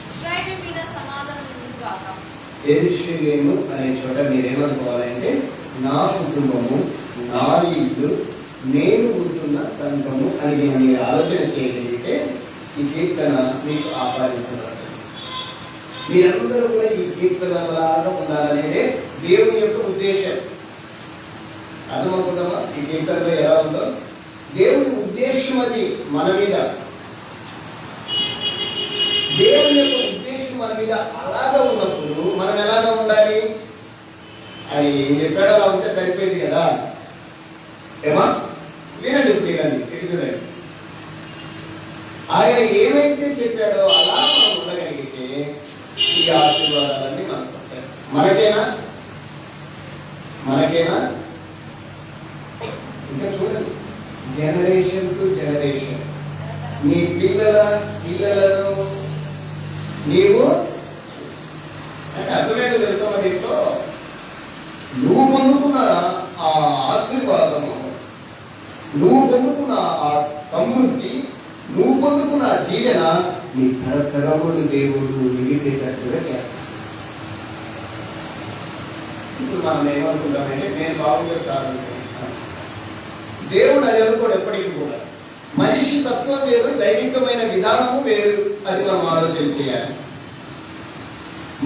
ఇశ్రాయేలు మీద సమాధానం ఉండును గాక. యెరూషలేము అనే చోట మీరేమనుకోవాలంటే నా కుటుంబము, నా ఇల్లు, నేను ఉంటున్న సంఘము అని మీరు ఆలోచన చేయగలిగితే ఈ కీర్తన మీకు ఆపాదించబడుతుంది. మీరందరూ కూడా ఈ కీర్తనలాగా ఉండాలనేదే దేవుని యొక్క ఉద్దేశం. అర్థమవుతుందమ్మా? ఈ కీర్తనలో ఎలా ఉందో దేవుని ఉద్దేశం, అది మన మీద, దేవుని యొక్క ఉద్దేశం మన మీద అలాగా ఉన్నప్పుడు మనం ఎలాగా ఉండాలి అని చెప్పాడో అలా ఉంటే సరిపోయింది కదా. ఏమా వినండి, చూడండి. ఆయన ఏమైతే చెప్పాడో అలా మనం ఉండగలిగితే ఈ ఆశీర్వాదాలన్నీ మనకు వస్తాయి. మనకేనా ఇంకా చూడండి, జనరేషన్ టు జనరేషన్ నీ పిల్లలను నీవు అంటే అర్థమేంటో తెలుసా? దీంట్లో నువ్వు పొందుకున్న ఆ ఆశీర్వాదము, నువ్వు పొందుకున్న ఆ సమృద్ధి, నువ్వు పొందుకున్న ఆ జీవన నీ తరతరములు దేవుడు నిలిపేటట్టుగా చేస్తాడు. ఇప్పుడు మనం ఏమనుకుంటామంటే నేను బాగుగా చాలు, దేవుడు అది అనుకోడు ఎప్పటికీ కూడా. మనిషి తత్వం వేరు, దైవికమైన విధానము వేరు, అది మనం ఆలోచన చేయాలి.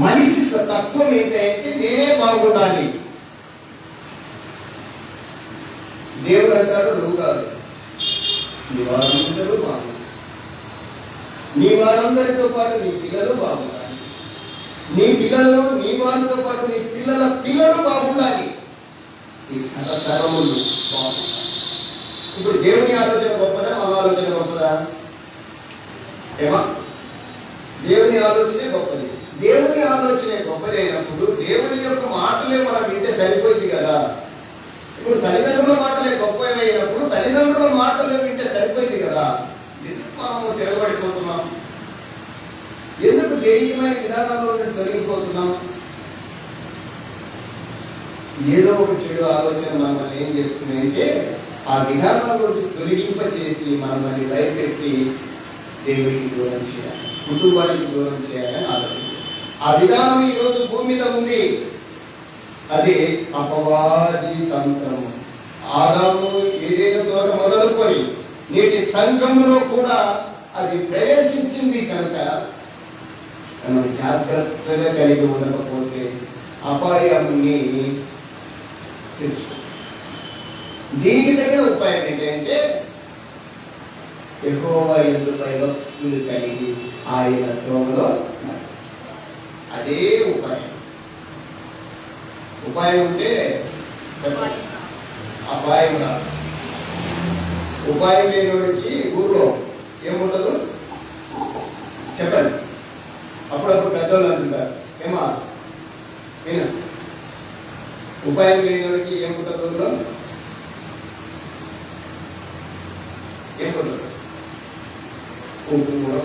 మనిషి తత్వం ఏంటంటే నేనే బాగుండాలి. దేవుడు అంటాడు నువ్వు కాదు, నీ వారందరూ బాగుండాలి, నీ వారందరితో పాటు నీ పిల్లలు బాగుండాలి, నీ పిల్లలు నీ వారితో పాటు నీ పిల్లల పిల్లలు బాగుండాలి, నీ తరతరములు బాగుండాలి. ఇప్పుడు దేవుని ఆలోచన గొప్పదా, మన ఆలోచన గొప్పదా? ఏమా? దేవుని ఆలోచనే గొప్పది. దేవుని ఆలోచనే గొప్పది అయినప్పుడు దేవుని యొక్క మాటలే మనం వింటే సరిపోయింది కదా. ఇప్పుడు తల్లిదండ్రుల మాటలే గొప్పవైనప్పుడు తల్లిదండ్రుల మాటలే వింటే సరిపోయింది కదా. ఎందుకు మనం తిరగబడిపోతున్నాం? ఎందుకు దైవికమైన విధానాల్లో తొలగిపోతున్నాం? ఏదో ఒక చెడు ఆలోచన మనల్ని ఏం చేస్తుందంటే ఆ విధానాల గురించి తొలగింపచేసి మనల్ని భయపెట్టి దేవునికి దూరం చేయాలి, కుటుంబానికి దూరం చేయాలని ఆలోచన. ఆ విధానం ఈరోజు భూమి మీద ఉంది. అది అపవాది తంత్రము. ఆదాము ఏదైనా తోట మొదలుకొని నేటి సంఘంలో కూడా అది ప్రవేశించింది కనుక మనం జాగ్రత్తగా కలిగి ఉండకపోతే అపాయాన్ని తెచ్చు. దీనికి తగిన ఉపాయం ఏంటంటే యెహోవా యందు భయభక్తులు కలిగి ఆయన త్రోవలో అదే ఉపాయం. ఉపాయం ఉంటే అపాయం రాదు. ఉపాయం లేని వాడికి ఊర్లో ఏముండదు చెప్పండి. అప్పుడప్పుడు పెద్దవాళ్ళు అంటుంటారు, ఏమా విన, ఉపాయం లేని వాడికి ఏముంటుంది ఊర్లో? ఏముండదు. కూడా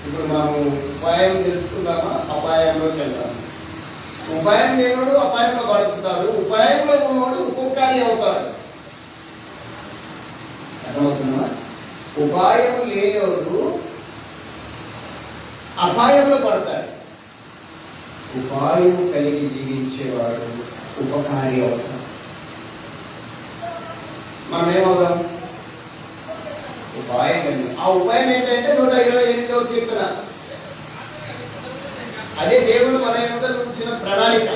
ఇప్పుడు మనము ఉపాయం తెలుసుకుందామా, అపాయంలోకి వెళ్దాం. ఉపాయం లేనివాడు అపాయంలో పడుతుంటాడు, ఉపాయంలో ఉన్నవాడు ఉపకారి అవుతాడు. అర్థమవుతుందా? ఉపాయం లేనివాడు అపాయంలో పడతాడు, ఉపాయం కలిగి జీవించేవాడు ఉపకారి అవుతాడు. మనం ఏమవుతాం? ఉపాయం కలిగి. ఆ ఉపాయం ఏంటంటే 128వ కీర్తన. అదే దేవుడు మన యొక్క ఉంచిన ప్రణాళిక.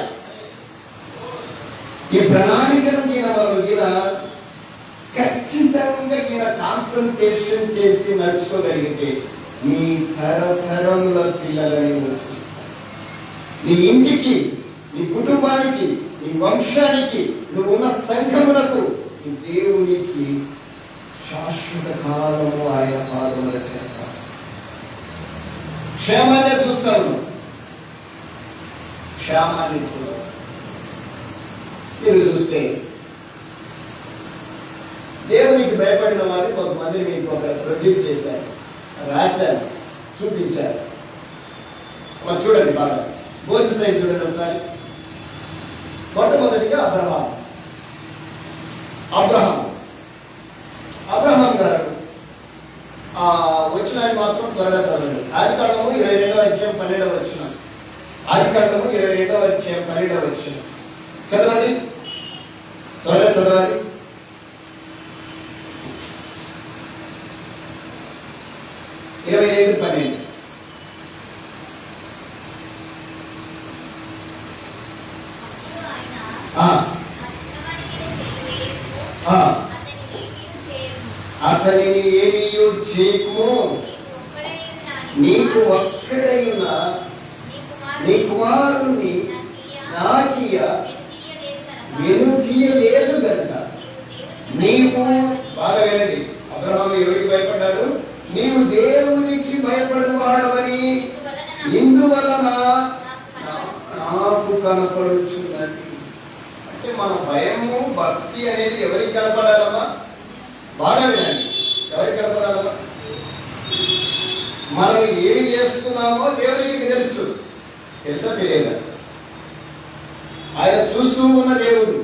ఈ ప్రణాళికను ఈయన ఖచ్చితంగా ఈయన కాన్సన్ట్రేషన్ చేసి నడుచుకోగలిగితే నీ తరతరముల పిల్లలని చూస్తావు. నీ ఇంటికి, నీ కుటుంబానికి, నీ వంశానికి, నువ్వు ఉన్న సంఘములకు, నీ దేవునికి శాశ్వత కాలము ఆయన పాదముల చేత క్షేమాన్ని చూస్తాను. క్షేమాన్ని చూడవు. మీరు చూస్తే దేవునికి భయపడిన వారిని కొంతమంది మీకు ఒక ప్రొడ్యూస్ చేశారు, రాశారు, చూపించారు. మరి చూడండి బాగా బోధి సైడ్ చూడండి ఒకసారి. మొట్టమొదటిగా అబ్రహాం గారు వచ్చినాన్ని మాత్రం త్వరగా చదవండి. ఆదికాండము 22వ అధ్యాయం 12వ వచనం. ఆదికాండము 22వ అధ్యాయం 12వ వచనం చదవండి, త్వరగా చదవాలి. అతనిని ఏమీయు చేయకుము, నీకు ఒక్కడైన నీ కుమారుని నాకియ వెనుతీయలేదు గనక నీవు, బాగా వినండి, అబ్రహాము ఎవరికి భయపడ్డాడు? నీవు దేవునికి భయపడవాడవని ఇందువలన నాకు కనపడుచున్నది. అంటే మన భయము భక్తి అనేది ఎవరికి కనపడాలమ్మా? బాగా వినండి, ఎవరికి కనపడాలమ్మా? మనం ఏమి చేస్తున్నామో దేవునికి తెలుసు. తెలుసా తెలియదా? ఆయన చూస్తూ ఉన్న దేవుడు,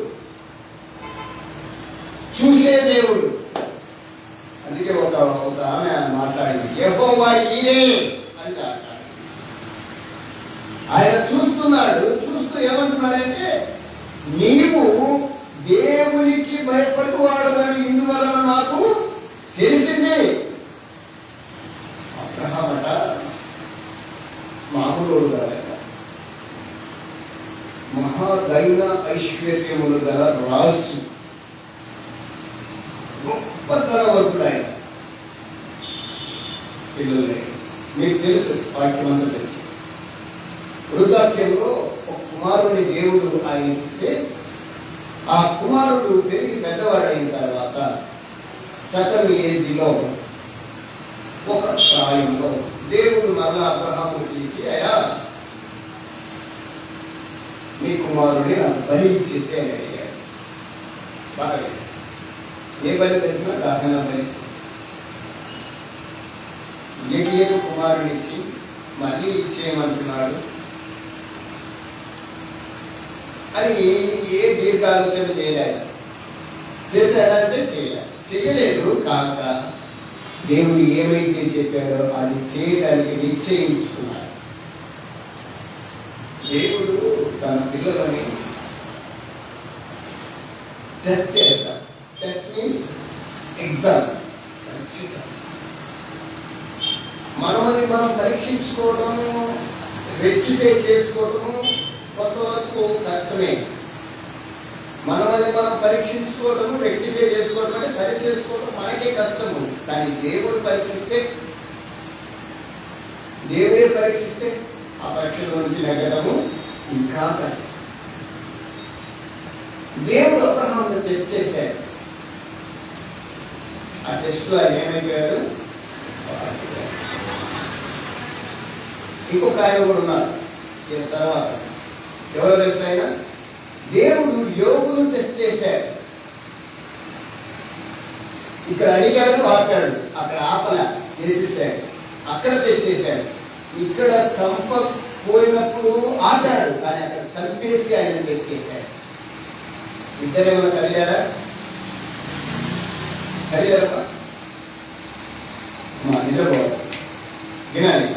చూసే దేవుడు. అందుకే ఒక ఆమె మాట్లాడింది, యెహోవా ఈరే అని. ఆయన చూస్తున్నాడు. చూస్తూ ఏమంటున్నాడంటే, నీవు దేవునికి భయపడు వాడమని ఇందువలన నాకు తెలిసింది. అబ్రహామట మామూలు కాదట, మహాదైన ఐశ్వర్యములు గల రాజు, గొప్ప ధనవంతుడు ఆయన. పిల్లలు మీకు తెలుసు, వాక్యం అంతా తెలుసు. వృద్ధాప్యంలో ఒక కుమారుని దేవుడు ఆయన ఇస్తే, ఆ కుమారుడు పెరిగి పెద్దవాడైన తర్వాత సటన్ ఏజ్లో, ఒక ప్రాయంలో దేవుడు మరలా అబ్రహాము పిలిచి, అయ్యా మీ కుమారుడిని నాకు బలి ఇచ్చేసి అని అడిగాడు. బాగా ఏ బలి తెలిసినా దహన బలి ఇచ్చేసి, ఏక కుమారుని ఇచ్చి మళ్ళీ ఇచ్చేయమంటున్నాడు అని ఏ దీర్ఘాలోచన చేయలేదు. చేశాడంటే చేయలేదు కాక దేవుడు ఏమైతే చెప్పాడో అది చేయడానికి నిశ్చయించుకున్నాడు. దేవుడు తన పిల్లలని టెస్ట్ చేస్తాడు. Test means exam. మనల్ని మనం పరీక్షించుకోవడము, రెక్టిఫై చేసుకోవడము కొంతవరకు కష్టమే. మనల్ని మనం పరీక్షించుకోవడము, రెక్టిఫై చేసుకోవడం అంటే సరి చేసుకోవడం మనకే కష్టము. కానీ దేవుడు పరీక్షిస్తే దేవుడే పరీక్షిస్తే ఆ పరీక్షలో నుంచి నెగ్గడము ఇంకా కష్టం. దేవుడు అబ్రహామును తెచ్చేశాడు. ఆ టెస్ట్ లో ఆయన ఏమైపోయాడు? ఇంకొక ఆయన కూడా ఉన్నారు ఈయన తర్వాత. ఎవరో తెలుసు ఆయన? దేవుడు యోగును టెస్ట్ చేశాడు. ఇక్కడ అడిగాడు, ఆపాడు. అక్కడ ఆపల, చేసేసాడు. అక్కడ తెచ్చేశాడు. ఇక్కడ చంపపోయినప్పుడు ఆపాడు, కానీ అక్కడ చంపేసి ఆయన తెచ్చేశాడు. ఇద్దరేమన్నా కలిగారా? కలిగారమ్మా? నిద్రపోవాలి, వినాలి.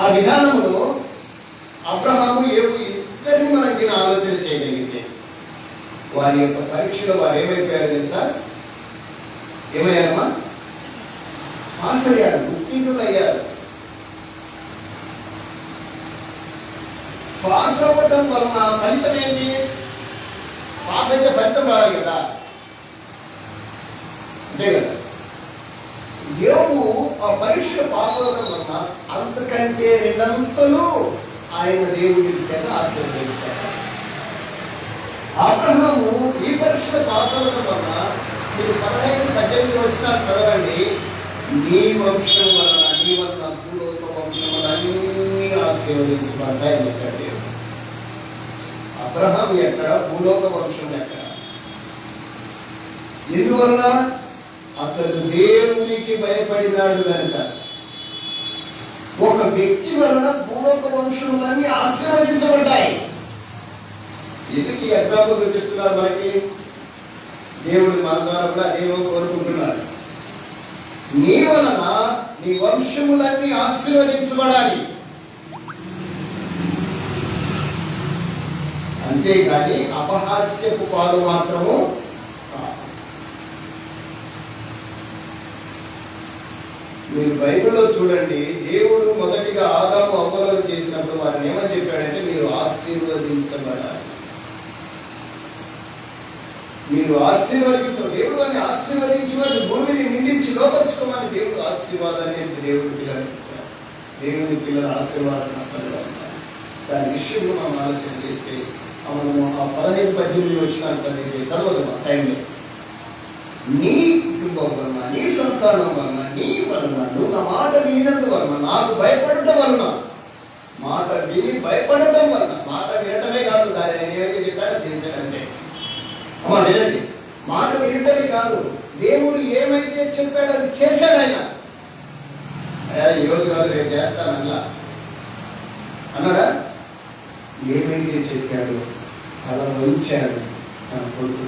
ఆ విధానంలో అబ్రహాము యోగు ఇద్దరిని మనకి ఆలోచన చేయగలిగితే వారి యొక్క పరీక్షలో వారు ఏమైపోయారు తెలుసా? ఏమయ్యారమ్మా? పాస్ అయ్యారు, ఉత్తీర్ణులు అయ్యారు. పాస్ అవ్వటం వలన ఫలితం ఏంటి? పాస్ అయితే ఫలితం రావాలి కదా, అంతే కదా. యోగు ఆ పరీక్షలో పాస్ అవ్వడం వలన అంతకంటే రెండంతలు ఆయన దేవుడి చేత ఆశీర్వదించారు. అబ్రహాము ఈ పరీక్షలో పాస్ అవ్వడం వలన మీరు 15-18 వచనాలు చదవండి. నీ వంశం వలన, నీ వలన భూలోక వంశములు అన్నీ ఆశీర్వదించబడతాయి ఎక్కడ? అబ్రహాం ఎక్కడ? భూలోక వంశం ఎక్కడ? ఎందువలన? అతడు దేవునికి భయపడినాడు కనుక. ఒక వ్యక్తి వలన భూలోక వంశములన్నీ ఆశీర్వదించబడ్డాయి. ఎందుకు ఈ ఎగ్జాంపుల్ చూపిస్తున్నారు మనకి? దేవుడు మన ద్వారా కూడా దేవుడు కోరుకుంటున్నాడు. నీ వలన నీ వంశములన్నీ ఆశీర్వదించబడాలి. అంతేగాని అపహాస్యపు పాలు మాత్రము. మీరు బైబిల్లో చూడండి, దేవుడు మొదటిగా ఆదాము అవ్వలను చేసినప్పుడు వారిని ఏమని చెప్పాడంటే మీరు ఆశీర్వదించబడాలి. మీరు దేవుడు వారిని ఆశీర్వదించమని, భూమిని నిండించి లోపరుచుకోమని దేవుడు ఆశీర్వాదాన్ని దేవుడి పిల్లలు ఇచ్చారు. దేవుని పిల్లల ఆశీర్వాదం దాని విషయంలో మనం ఆలోచన చేస్తే మనము ఆ 15-18 వచ్చిన చదవదు మా టైంలో. నీ కుటుంబం వలన, నీ సంతానం వలన, నీ వలన, నువ్వు నా మాట వినినందు వలన, నాకు భయపడటం వలన, మాట విని భయపడటం వలన, మాట వినటమే కాదు, దాన్ని ఏమైతే చెప్పాడో చేశాడంటే అమ్మా లేదండి, మాట వినటమే కాదు, దేవుడు ఏమైతే చెప్పాడో అది చేశాడు ఆయన. ఈరోజు కాదు రేపు చేస్తానల్లా అన్నాడా? ఏమైతే చెప్పాడో అలా ఉంచాడు తన కొడుకు.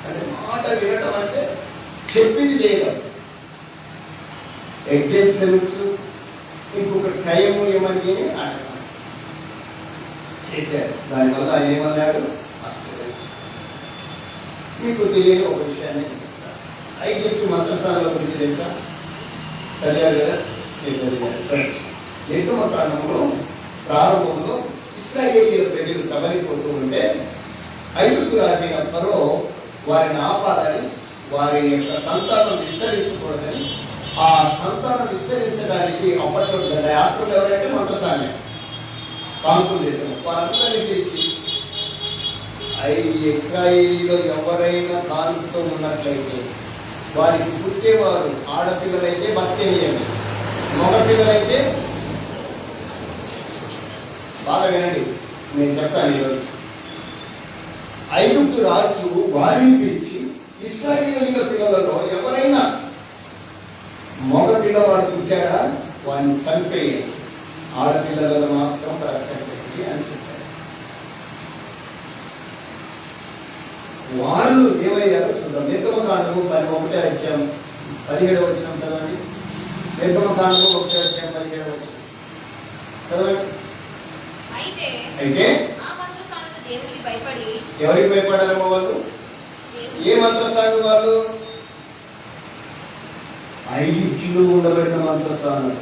అంటే మాట వినడం అంటే చెప్పింది చేయడం. ఎగ్జామ్స్ ఇంకొక టైం ఏమని చేశాడు. దానివల్ల ఆయన ఏమన్నాడు? మీకు తెలియని ఒక విషయాన్ని ఐగుప్తు మంత్రస్థానాల గురించి తెలుసా? చదివారు కదా? నిర్గమకాండంలో ప్రారంభంలో ఇశ్రాయేలీయుల ప్రజలు కబలిపోతూ ఉంటే ఐగుప్తు రాజైన ఫరో వారిని ఆపాలని, వారి యొక్క సంతానం విస్తరించకూడదని, ఆ సంతానం విస్తరించడానికి అప్పట్లో యాత్రలు ఎవరంటే మంత్రసానే కాన్పులు చేశారు. వారందరినీ పిలిచి ఇశ్రాయేలీలో ఎవరైనా కాన్పుతో ఉన్నట్లయితే వారికి పుట్టేవారు ఆడపిల్లలైతే బతికేయండి, మగపిల్లలైతే బాగా వినండి, నేను చెప్తాను ఈరోజు. ఐగుప్తు రాజు వారిని పిలిచి ఇశ్రాయేలీయుల పిల్లలలో ఎవరైనా మగ పిల్లవాడు పుట్టాడా వాడిని చంపేయండి, ఆడపిల్లలను మాత్రం బ్రతకండి అని చెప్పారు. వాళ్ళు ఏమయ్యారో చూద్దాం. నిర్గమకాండము 17వ వచనం చదవండి. నిర్గమకాండము 1:17 చదవండి. అయితే ఎవరికి భయపడారమ్మా వాళ్ళు? ఏ మంత్రసాను వాళ్ళు? ఐగుప్తులో ఉండబడిన మంత్రసాను.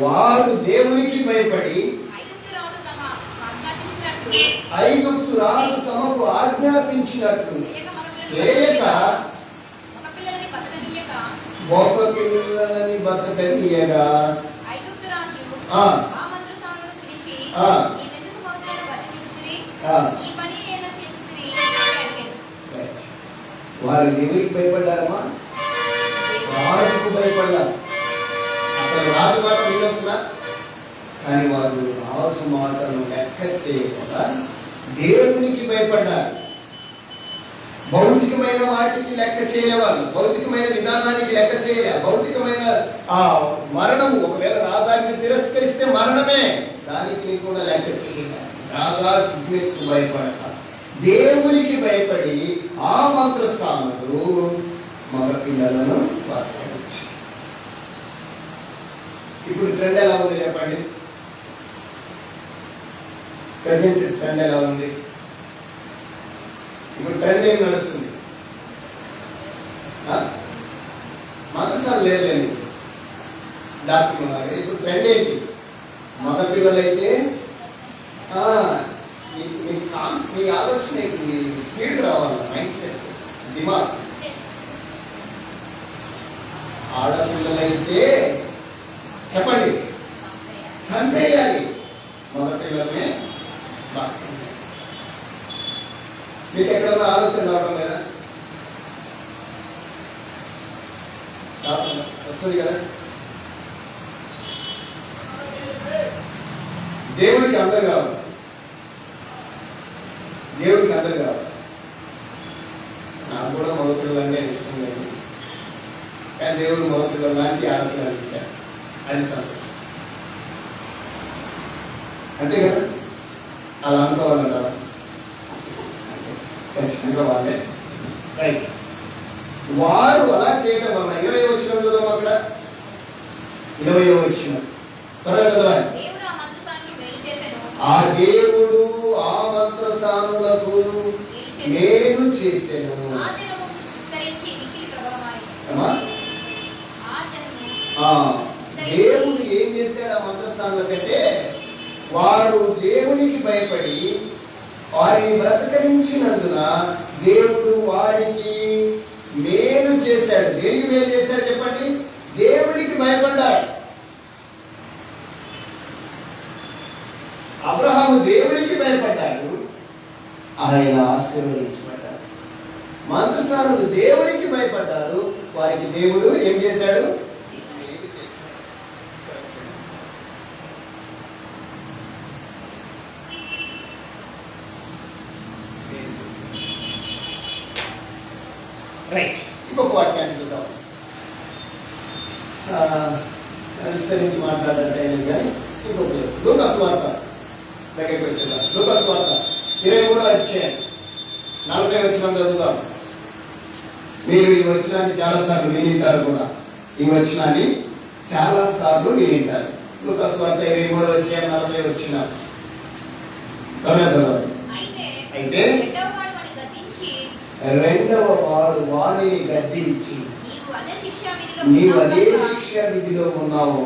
వారు దేవునికి భయపడి ఐగుప్తు రాజు తమకు ఆజ్ఞాపించినట్లు చేయక ఒక పిల్లలని బతకనీయగా ఐగుప్తు రాజు ఆ ఆ మంత్రసానులను పిలిచి, ఆ నీవెందుకు మగ పిల్లలను బతికించితిరి? ఆ ఈ పని ఎలా చేసితిరి అని అడిగాడు. వారు ఎవరికి భయపడ్డారమ్మా? రాజుకు భయపడ్డారు. అసలు రాజు మాట వినొచ్చునా? కానీ వారు రాజు మాటను లెక్క చేయకుండా దేవునికి భయపడ్డారు. భౌతికమైన వాటికి లెక్క చేయలేవాళ్ళు, భౌతికమైన విధానానికి లెక్క చేయలే. భౌతికమైన ఆ మరణము, ఒకవేళ రాజాజ్ఞ తిరస్కరిస్తే మరణమే, దానికి కూడా లెక్క చేయలే. రాజాజ్ఞకు భయపడక దేవునికి భయపడి ఆ మంత్రస్థానులు మగ పిల్లలను బతకవచ్చు. ఇప్పుడు ట్రెండ్ ఎలా ఉంది చెప్పండి? ప్రజెంట్ ట్రెండ్ ఎలా ఉంది? ఇప్పుడు ట్రెండ్ ఏం నడుస్తుంది? మంత్రసాలు లేదులేండి, దాక్కున్నారు. ఇప్పుడు ట్రెండ్ ఏంటి? మగ పిల్లలైతే మీ ఆలోచన ఏంటి? మీ స్పీడ్ రావాలి, మైండ్ సెట్, దిమాగ్. ఆడపిల్లలైతే చెప్పండి, చంపేయాలి. మగ పిల్లలనే మీకు ఎక్కడన్నా ఆలోచన రావడం లేదా? వస్తుంది కదా. దేవుడికి అందరు కావాలి, దేవుడికి అందరు కావాలి. నాకు కూడా మగపిల్లలంటే ఇష్టం లేదు, కానీ దేవుడు మగపిల్లలు లాంటి ఆడపిల్లలు ఇచ్చారు, అది సంతోషం. అంతే కదా? అలా అనుకోవాలంటారా? ఖచ్చితంగా వాళ్ళే రైట్. వారు అలా చేయడం వల్ల 20వ వచనం చదువు. అక్కడ 20వ వచనం త్వరగా చదవాలి. ఆ దేవుడు ఆ మంత్రసానులకు మేలు చేసెను. దేవుడు ఏం చేశాడు ఆ మంత్రసానులకంటే, వారు దేవునికి భయపడి వారిని బ్రతకరించినందున దేవుడు వారికి మేలు చేశాడు. దేనికి మేలు చేశాడు చెప్పండి? దేవునికి భయపడ్డాడు. అబ్రహాము దేవునికి భయపడ్డాడు, ఆయన ఆశీర్వదించబడ్డాడు. మంత్రసానులు దేవునికి భయపడ్డారు, వారికి దేవుడు ఏం చేశాడు? రైట్. ఇంకొక వాక్యాన్ని చూద్దాం. విస్తరించి మాట్లాడాలంటే కానీ ఇంకొక లూకాసు వార్త దగ్గరికి వచ్చేద్దాం. లూకాసు వార్త 23వ అధ్యాయం 40వ వచనం చదువుతాం. మీరు ఈ వచనాన్ని చాలాసార్లు వినింటారు కూడా, ఈ వచనాన్ని చాలాసార్లు వినింటారు. లూకాసు వార్త 23వ అధ్యాయం 40వ వచనం చదవండి. అయితే రెండవ వాడు వాణిని గద్దించి, నీవు అదే శిక్షా విధిలో ఉన్నావు,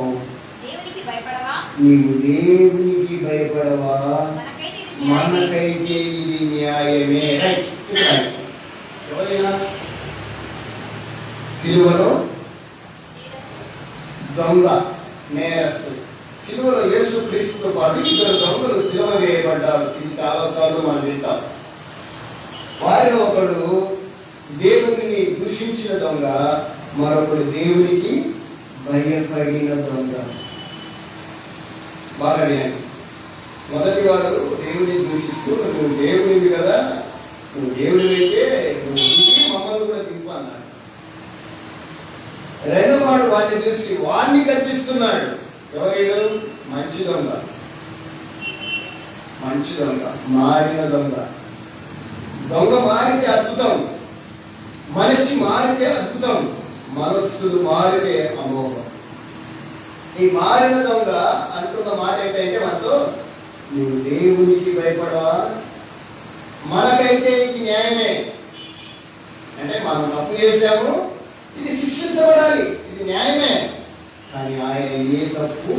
నీవు దేవునికి భయపడవా? మనకైతే ఇది న్యాయమే. ఎవరైనా సిలువలో దొంగ నేరస్తుడు, సిలువలో యేసు క్రీస్తుతో పాటు ఇద్దరు దొంగలు సిలువ వేయబడ్డారు. ఇది చాలాసార్లు మనం వింటాం. వారిలో ఒకడు దేవుని దూషించిన దొంగ, మరొకడు దేవునికి భయపడిన దొంగ. బాగా వినండి. మొదటి వాడు దేవుని దూషిస్తూ, నువ్వు దేవునివి కదా, నువ్వు దేవుడివైతే నువ్వు దిగి మమ్మల్ని కూడా దింపు అన్నాడు. రెండో వాడు వాడిని చూసి వాడిని గర్జిస్తున్నాడు. ఎవరు? మంచి దొంగ, మంచి దొంగ, మారిన దొంగ. దొంగ మారితే అద్భుతం, మనిషి మారితే అద్భుతం, మనస్సులు మారితే అమోఘం. ఈ మారిన దొంగ అంటున్న మాట ఏంటంటే మనతో, నువ్వు దేవునికి భయపడవా? మనకైతే ఇది న్యాయమే. అంటే మనం తప్పు చేశాము, ఇది శిక్షించబడాలి, ఇది న్యాయమే. కానీ ఆయన ఏ తప్పు,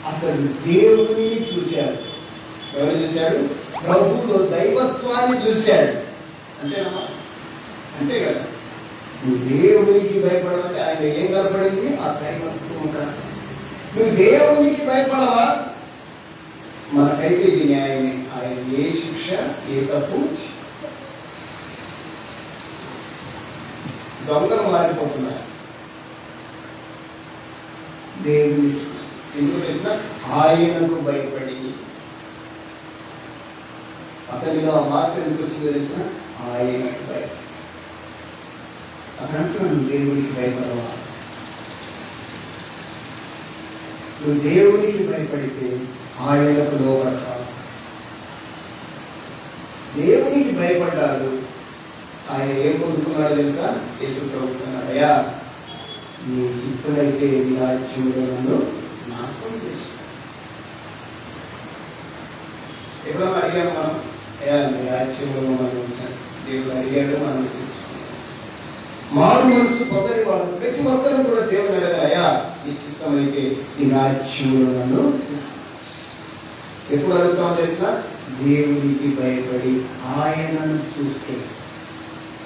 అతడు దేవుని చూశాడు. ఎవరు చూశాడు? ప్రభువులో దైవత్వాన్ని చూశాడు. అంతేనమ్మా? అంతే కదా. నువ్వు దేవునికి భయపడమంటే ఆయన ఏం కనపడింది? ఆ దైవత్వం కనపడింది. నువ్వు దేవునికి భయపడవా? మనకైతే ఇది న్యాయమే. ఆయన ఏ శిక్ష ఏ తప్పు దొంగలు మారిపోతున్నారు దేవుని చూసి. ఎందుకు తెలిసిన? ఆయనకు భయపడి. అతనిలో ఆ మార్పు ఎందుకు వచ్చిందో తెలిసిన? ఆయనకు భయపడి. అక్కడ అంటున్నాడు దేవునికి భయపడవా? నువ్వు దేవునికి భయపడితే ఆయనకు లోబడతావు. దేవునికి భయపడ్డాడు. ఆయన ఏం పొందుకున్నాడో తెలుసా? యేసు ప్రభుకున్నాడు, అయ్యా నీ చిత్తమైతే నీ రాజ్యంలో నన్ను జ్ఞాపకం చేసుకో. ఎప్పుడన్నా అడిగాము మనం, అయ్యా నీ రాజ్యంలో మనం ఉంచాను. దేవుడు అడిగాడు, మనం మారు మనసు పొందని వాళ్ళు ప్రతి ఒక్కరు కూడా దేవుడు అడగా, అయ్యా నీ చిత్తమైతే నీ రాజ్యంలో నన్ను. ఎప్పుడు అడుగుతాం తెలిసిన? దేవునికి భయపడి ఆయనను చూస్తే.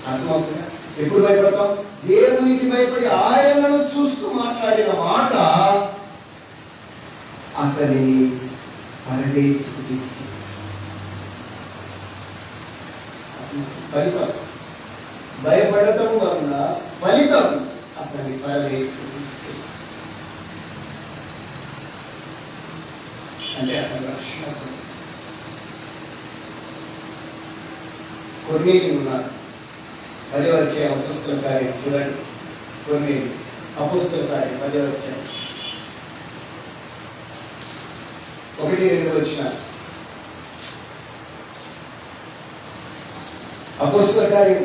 అర్థమవుతుందా? ఎప్పుడు భయపడతాం? దేవునికి భయపడి ఆయనను చూస్తూ మాట్లాడిన మాట అతనిని పరదేశికి తీసుకెళ్ళి ఫలితం. భయపడటం వలన ఫలితం అతని పరదేశికి తీసుకెళ్ళి, అంటే అతని రక్షణ. కొర్నేలి ఉన్నారు. 10వ అధ్యాయం అపోస్తలుల కార్యం చూడండి. కొర్నేలి అపోస్తలుల కార్యం 10వ అధ్యాయం 1-2 వచనాలు. అపోస్తలుల కార్యం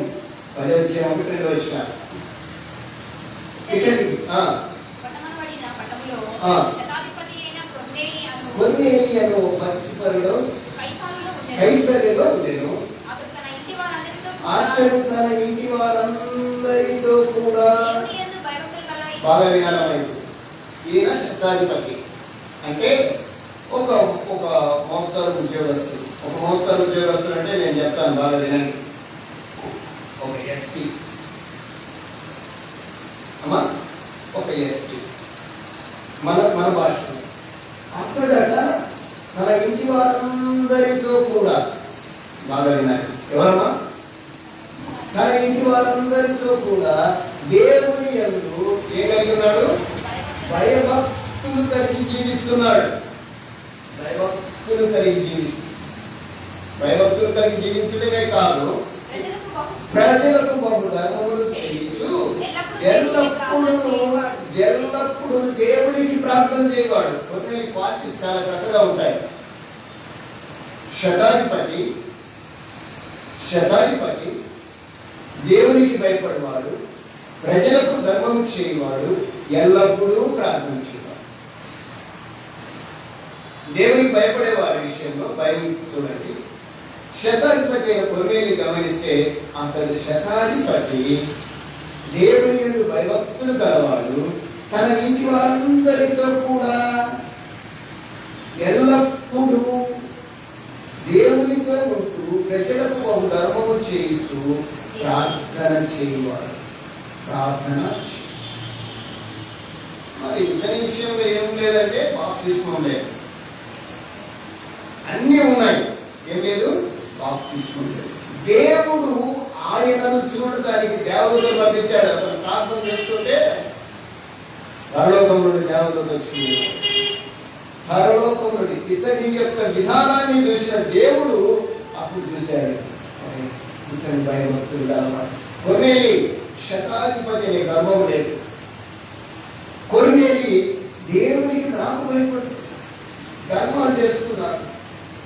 10వ అధ్యాయం 1-2 వచనాలు. కొర్నేలి అను భక్తిపరుడు కైసరులో ఉండెను. అతడు తన ఇంటి వారందరితో కూడా బాగా వినాలమైంది. ఈయన శతాధిపతి, అంటే ఒక మోస్తరు ఉద్యోగస్తుడు. ఒక మోస్తరు ఉద్యోగస్తుడు అంటే నేను చెప్తాను, బాగా వినండి. ఒక ఎస్పీ అమ్మా, ఒక ఎస్పీ మన భాషలో. అతడట తన ఇంటి వారందరితో కూడా, బాగా వినాలి, ఎవరమ్మా? తన ఇంటి వారందరితో కూడా దేవుని యందు ఏం కలిగి ఉన్నాడు? భయభక్తులు కలిగి జీవిస్తున్నాడు. భయభక్తులు కలిగి జీవించడమే కాదు, ప్రజలకు బహు ధర్మములు చేయించు ఎల్లప్పుడూ దేవునికి ప్రార్థన చేయవాడు. కొన్ని క్వాలిటీస్ చాలా చక్కగా ఉంటాయి. శతాధిపతి దేవునికి భయపడేవాడు, ప్రజలకు ధర్మం చేయవాడు, ఎల్లప్పుడూ ప్రార్థించేవాడు. దేవునికి భయపడే వారి విషయంలో భయం చూడండి. శతాధిపతి అయిన కొర్నేలిని గమనిస్తే అతడు శతాధిపతి, దేవుని యందు భయభక్తులు గలవాడు, తన ఇంటి వారందరితో కూడా ఎల్లప్పుడూ దేవునితో ఉంటూ ప్రజలకు బహు ధర్మము చేయించు ప్రార్థన చేయవాడు. మరి ఇతని విషయంలో ఏం లేదంటే బాప్తిస్మం లేదు. అన్నీ ఉన్నాయి, ఏం లేదు, బాప్తిస్మం లేదు. దేవుడు ఆయనను చూడటానికి దేవదూతలు పంపించాడు. అతను ప్రార్థన చేస్తుంటే పరలోకం నుండి దేవదూత వచ్చింది. పరలోకం నుండి ఇతని యొక్క విధానాన్ని చూసిన దేవుడు అప్పుడు చూశాడు, ఇతని భయభక్తులు అన్నమాట. కొర్నేలి శతాధిపతి అనే గర్వం లేదు. కొర్నేలి దేవునికి నాకు భయపడు,